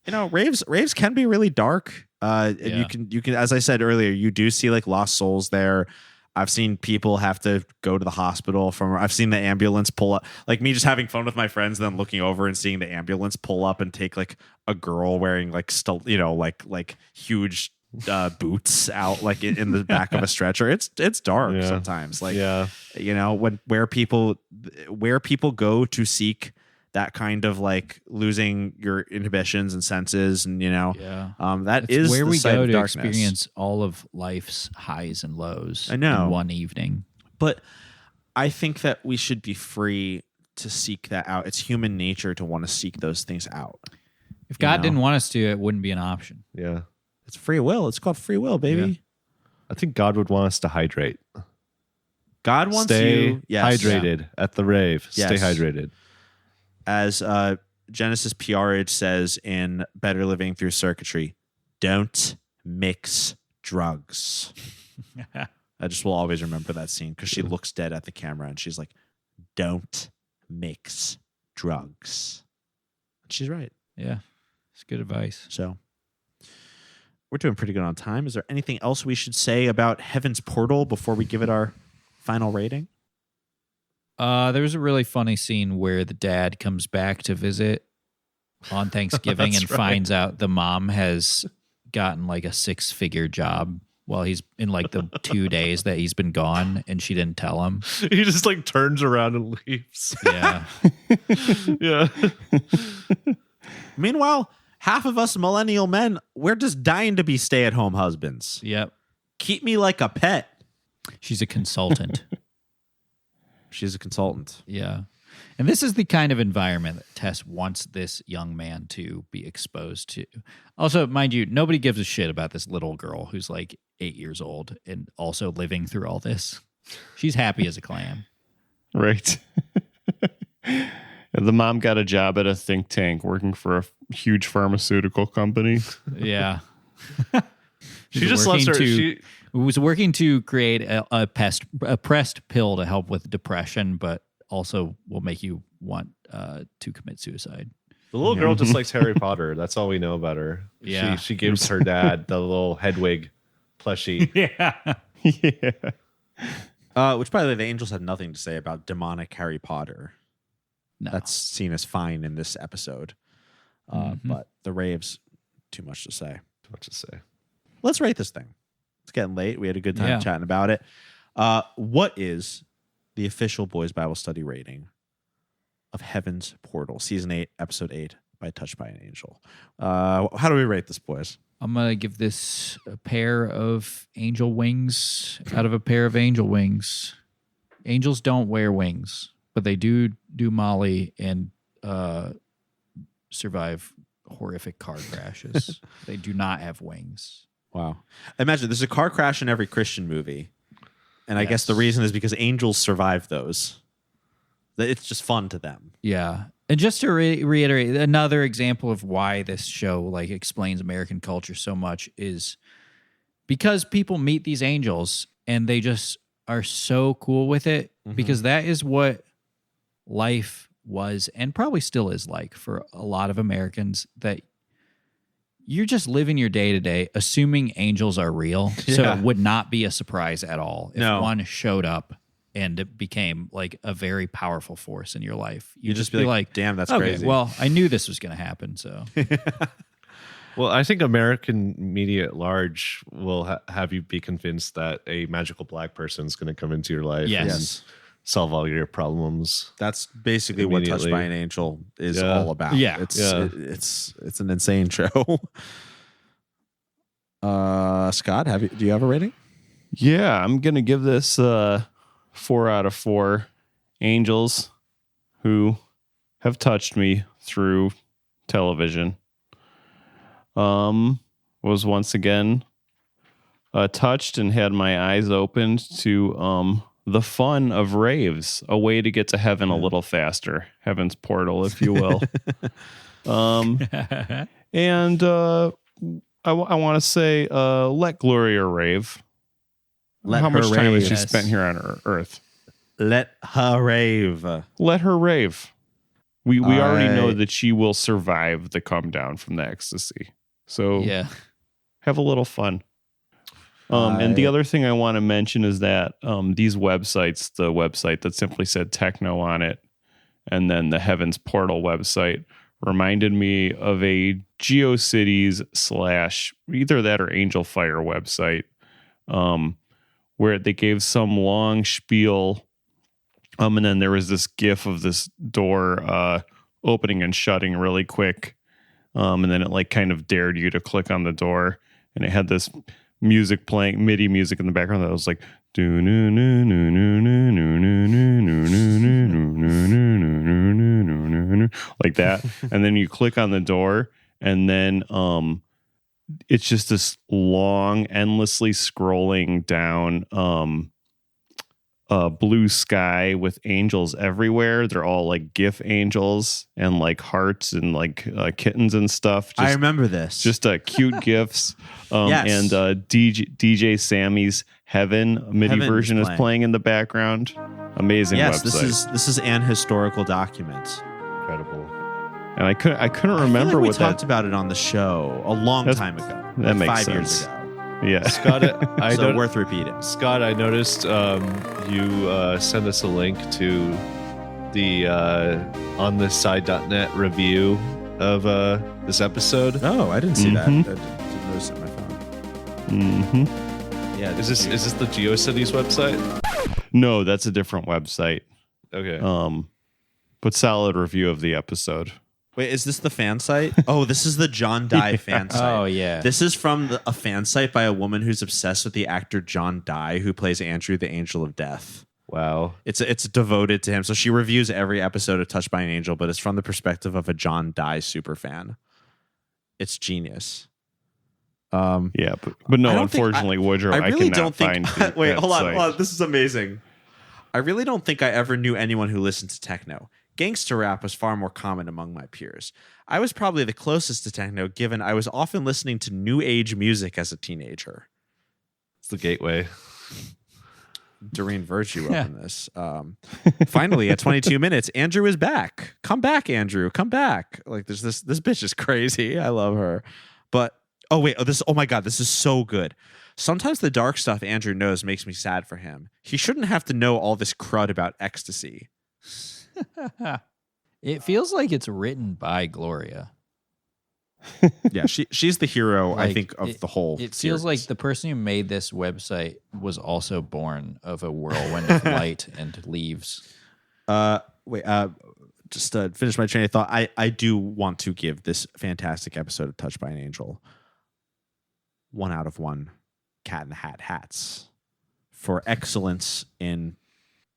Raves can be really dark. And you can, as I said earlier, you do see like lost souls there. I've seen people have to go to the hospital I've seen the ambulance pull up, like me just having fun with my friends, and then looking over and seeing the ambulance pull up and take like a girl wearing like like huge boots out like in the back of a stretcher. It's dark sometimes. Like where people go to seek that kind of like losing your inhibitions and senses, and that it's is where the we site go of to darkness. experience all of life's highs and lows. I know. in one evening. But I think that we should be free to seek that out. It's human nature to want to seek those things out. If God didn't want us to, it wouldn't be an option. Yeah. It's free will. It's called free will, baby. Yeah. I think God would want us to hydrate. God wants Stay you hydrated at the rave. Yes. Stay hydrated. As Genesis PRH says in Better Living Through Circuitry, don't mix drugs. I just will always remember that scene because she looks dead at the camera and she's like, don't mix drugs. And she's right. Yeah. It's good advice. So we're doing pretty good on time. Is there anything else we should say about Heaven's Portal before we give it our final rating? There was a really funny scene where the dad comes back to visit on Thanksgiving and finds out the mom has gotten like a 6-figure job while he's in like the 2 days that he's been gone, and she didn't tell him. He just like turns around and leaves. Yeah. Yeah. Meanwhile, half of us millennial men, we're just dying to be stay-at-home husbands. Yep. Keep me like a pet. She's a consultant. She's a consultant. Yeah. And this is the kind of environment that Tess wants this young man to be exposed to. Also, mind you, nobody gives a shit about this little girl who's like 8 years old and also living through all this. She's happy as a clam. Right. And The mom got a job at a think tank working for a huge pharmaceutical company. Yeah. She just loves her. She was working to create a pressed pill to help with depression, but also will make you want to commit suicide. The little girl just likes Harry Potter. That's all we know about her. Yeah. She gives her dad the little Hedwig plushie. Yeah. Yeah. Which, by the way, the angels had nothing to say about demonic Harry Potter. No. That's seen as fine in this episode. But the raves, too much to say. Too much to say. Let's rate this thing. It's getting late. We had a good time chatting about it. What is the official Boys Bible Study rating of Heaven's Portal, Season 8, Episode 8 by Touched by an Angel? How do we rate this, boys? I'm going to give this a pair of angel wings out of a pair of angel wings. Angels don't wear wings, but they do Molly and survive horrific car crashes. They do not have wings. Wow. Imagine there's a car crash in every Christian movie. And I guess the reason is because angels survive those. It's just fun to them. Yeah. And just to reiterate, another example of why this show like explains American culture so much is because people meet these angels and they just are so cool with it because that is what life was and probably still is like for a lot of Americans, that you're just living your day to day assuming angels are real. So it would not be a surprise at all if one showed up and it became like a very powerful force in your life. You just be like, damn, that's okay, crazy. well, I knew this was going to happen. So, well, I think American media at large will have you be convinced that a magical black person is going to come into your life and solve all your problems. That's basically what Touched by an Angel is all about. Yeah. It's an insane show. Scott, do you have a rating? Yeah, I'm going to give this 4 out of 4 angels who have touched me through television. Was once again touched and had my eyes opened to the fun of raves, a way to get to heaven a little faster. Heaven's portal, if you will. And I want to say, let Gloria rave. How much time has she spent here on Earth? Let her rave. Let her rave. We already know that she will survive the come down from the ecstasy. So have a little fun. And the other thing I want to mention is that these websites, the website that simply said techno on it, and then the Heaven's Portal website, reminded me of a GeoCities / either that or Angel Fire website, where they gave some long spiel, and then there was this GIF of this door opening and shutting really quick, and then it like kind of dared you to click on the door, and it had this music playing, MIDI music in the background that was like like that, and then you click on the door, and then it's just this long, endlessly scrolling down blue sky with angels everywhere. They're all like GIF angels and like hearts and like kittens and stuff. I remember this. Just cute GIFs. And DJ Sammy's Heaven MIDI version is playing in the background. Amazing website. This is an historical document. Incredible. And I couldn't remember we what talked about it on the show a long time ago. That makes 5 sense. years ago. Yeah, Scott, worth repeating. Scott, I noticed you sent us a link to the onthiside.net review of this episode. Oh, I didn't see that. I didn't notice it on my phone. Yeah, is this the GeoCities website? No, that's a different website. Okay. But solid review of the episode. Wait, is this the fan site? Oh, this is the John Dye fan site. Oh, yeah. This is from a fan site by a woman who's obsessed with the actor John Dye, who plays Andrew, the Angel of Death. Wow. It's devoted to him. So she reviews every episode of Touched by an Angel, but it's from the perspective of a John Dye super fan. It's genius. Yeah, but no, unfortunately, Woodrow, I really cannot find. Wait, hold on. This is amazing. I really don't think I ever knew anyone who listened to techno. Gangster rap was far more common among my peers. I was probably the closest to techno, given I was often listening to new age music as a teenager. It's the gateway. Doreen Virtue opened this. Finally, at 22 minutes, Andrew is back. Come back, Andrew. Come back. Like, there's this bitch is crazy. I love her. But oh my God, this is so good. Sometimes the dark stuff Andrew knows makes me sad for him. He shouldn't have to know all this crud about ecstasy. It feels like it's written by Gloria. Yeah, she's the hero, I think, of the whole It series. feels like the person who made this website was also born of a whirlwind of light and leaves. Just to finish my train of thought, I do want to give this fantastic episode of Touched by an Angel 1 out of 1 Cat in the Hat hats for excellence in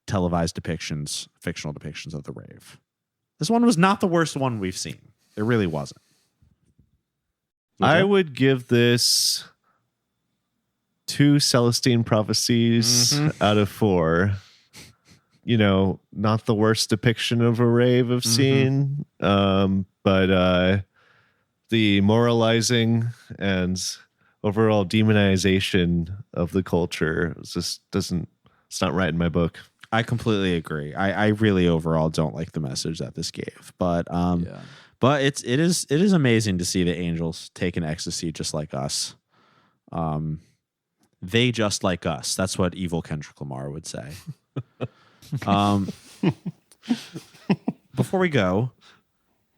televised depictions, fictional depictions of the rave. This one was not the worst one we've seen. It really wasn't. I would give this 2 Celestine prophecies out of 4. You know, not the worst depiction of a rave I've seen, but the moralizing and overall demonization of the culture just it's not right in my book. I completely agree. I really overall don't like the message that this gave, but it is amazing to see the Angels taking ecstasy just like us. They just like us. That's what evil Kendrick Lamar would say. Before we go,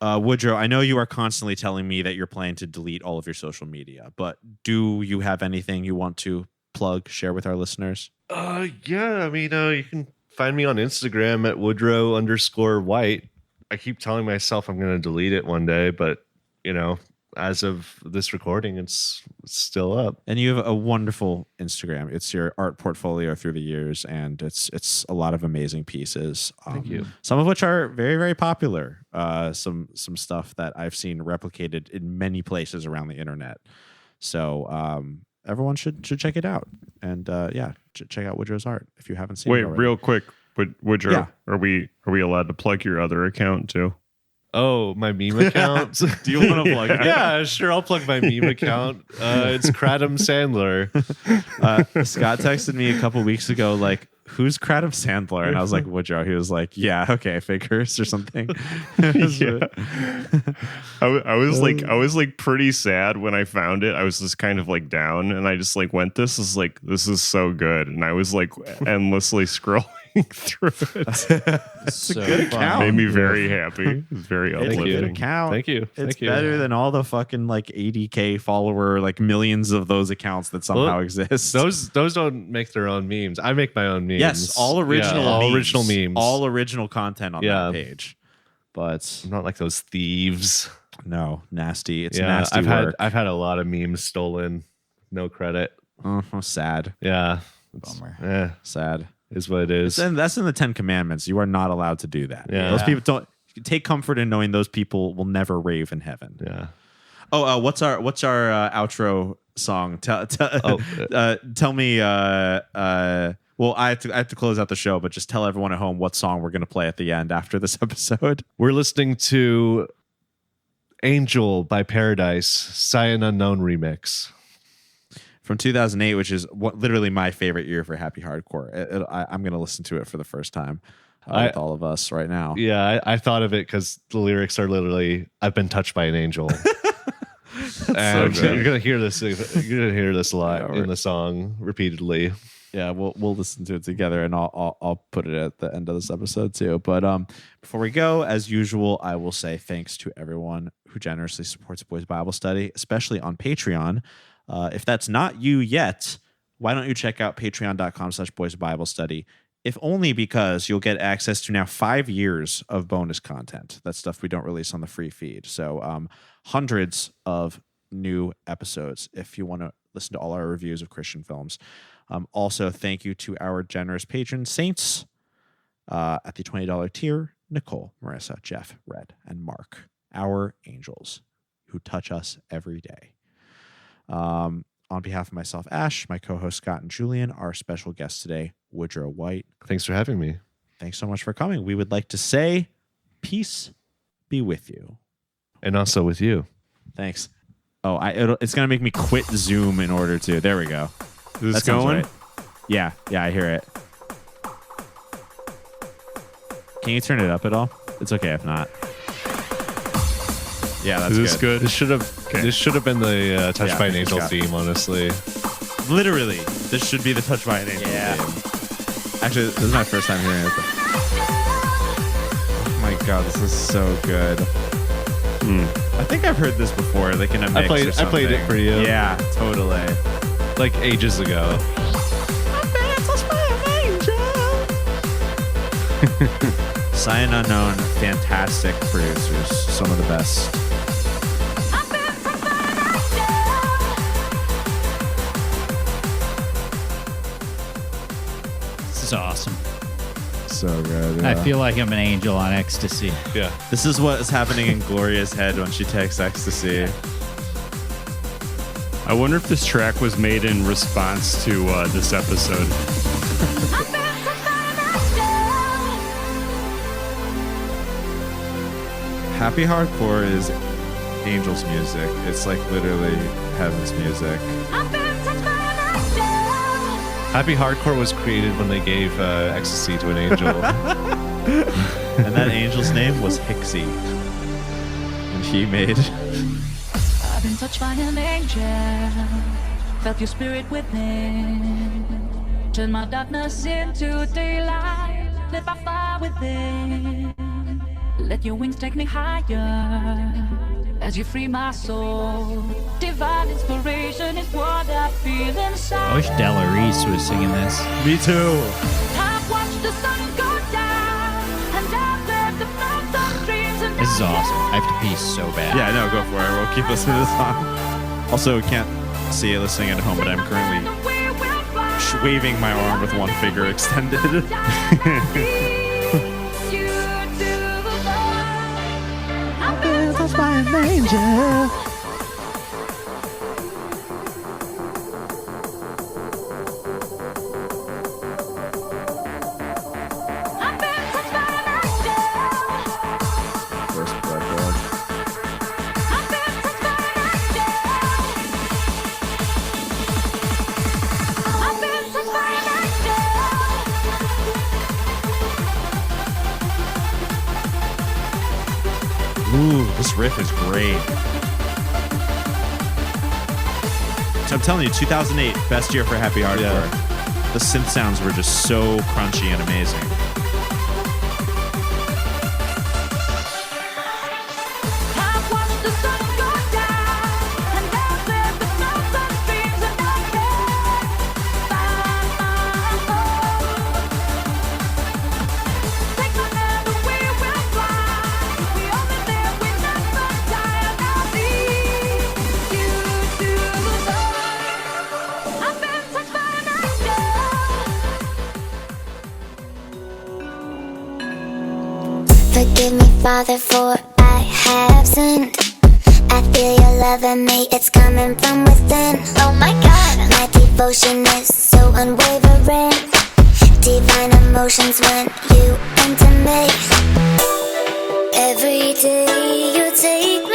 Woodrow, I know you are constantly telling me that you're planning to delete all of your social media, but do you have anything you want to plug, share with our listeners? Yeah, I mean, you can find me on Instagram at Woodrow_White. I keep telling myself I'm going to delete it one day, but you know, as of this recording, it's still up. And you have a wonderful Instagram. It's your art portfolio through the years, and it's a lot of amazing pieces. Thank you. Some of which are very, very popular. Some stuff that I've seen replicated in many places around the internet. So everyone should check it out. And check out Woodrow's art if you haven't seen it already. Real quick, Woodrow, are we allowed to plug your other account too? Oh, my meme account? Do you want to plug it? Yeah, sure. I'll plug my meme account. It's Kratom Sandler. Scott texted me a couple weeks ago, like, who's Kratom Sandler? And I was like, Woodrow. He was like, yeah, okay, figures or something. Yeah. I was like pretty sad when I found it. I was just kind of like down, and I just like went, this is so good. And I was like endlessly scrolling through it. It's a good account. Made me very happy. It was very uplifting. It's a good account. Thank you. It's better than all the fucking like 80K follower, like millions of those accounts that somehow exist. Those don't make their own memes. I make my own memes. Yes, all original memes. Original memes. All original content on that page. But I'm not like those thieves. No, nasty. It's nasty work. I've had a lot of memes stolen. No credit. Oh, sad. Yeah. Bummer. Yeah. Sad. Is what it is. And that's in the 10 Commandments. You are not allowed to do that. Yeah. Those people don't take comfort in knowing those people will never rave in heaven. Yeah. Oh, what's our outro song? Tell me. Well, I have to close out the show, but just tell everyone at home what song we're going to play at the end after this episode. We're listening to Angel by Paradise, Cyan Unknown remix. From 2008, which is literally my favorite year for happy hardcore. I'm going to listen to it for the first time with all of us right now. Yeah, I thought of it because the lyrics are literally, "I've been touched by an angel," and you're gonna hear this. You're gonna hear this a lot in the song repeatedly. Yeah, we'll listen to it together, and I'll put it at the end of this episode too. But before we go, as usual, I will say thanks to everyone who generously supports Boys Bible Study, especially on Patreon. If that's not you yet, why don't you check out patreon.com/boysbiblestudy, if only because you'll get access to now 5 years of bonus content. That's stuff we don't release on the free feed. So hundreds of new episodes if you want to listen to all our reviews of Christian films. Also, thank you to our generous patron saints at the $20 tier, Nicole, Marissa, Jeff, Red, and Mark, our angels who touch us every day. On behalf of myself, Ash, my co-host Scott, and Julian, our special guest today, Woodrow White. Thanks for having me. Thanks so much for coming. We would like to say peace be with you. And also with you. Thanks. Oh, it's going to make me quit Zoom in order to. There we go. Is this going? Right. Yeah, I hear it. Can you turn it up at all? It's okay if not. Yeah, that's Is this good? This should have been the Touched by an Angel theme, honestly. Literally, this should be the Touched by an Angel theme. Actually, this is my first time hearing it. Oh my god, this is so good. I think I've heard this before, like in a mix or something. I played it for you. Yeah, totally. Like ages ago. Sight Unknown, fantastic producers, some of the best. This is awesome. So good. I feel like I'm an angel on ecstasy. Yeah. This is what is happening in Gloria's head when she takes ecstasy. I wonder if this track was made in response to this episode. Happy Hardcore is Angel's music. It's like literally heaven's music. Happy Hardcore was created when they gave ecstasy to an angel. And that angel's name was Hixie. And he made... I've been touched by an angel, felt your spirit within, turn my darkness into daylight, lit by fire within. Let your wings take me higher as you free my soul. Divine inspiration is what I feel inside. I wish Della Reese was singing this. Me too. I've watched the sun go down, and I've lived the phantom dreams. And This is awesome. I have to pee so bad. Yeah, no, go for it. We'll keep listening to the song. Also, can't see it listening at home, but I'm currently waving my arm with one finger extended. Touched by an angel. First blood dog. Ooh, this riff is great. So I'm telling you, 2008, best year for Happy Hardcore. Yeah. The synth sounds were just so crunchy and amazing. Forgive me, Father, for I have sinned. I feel your love in me, it's coming from within. Oh my God, my devotion is so unwavering. Divine emotions when you enter me. Every day you take me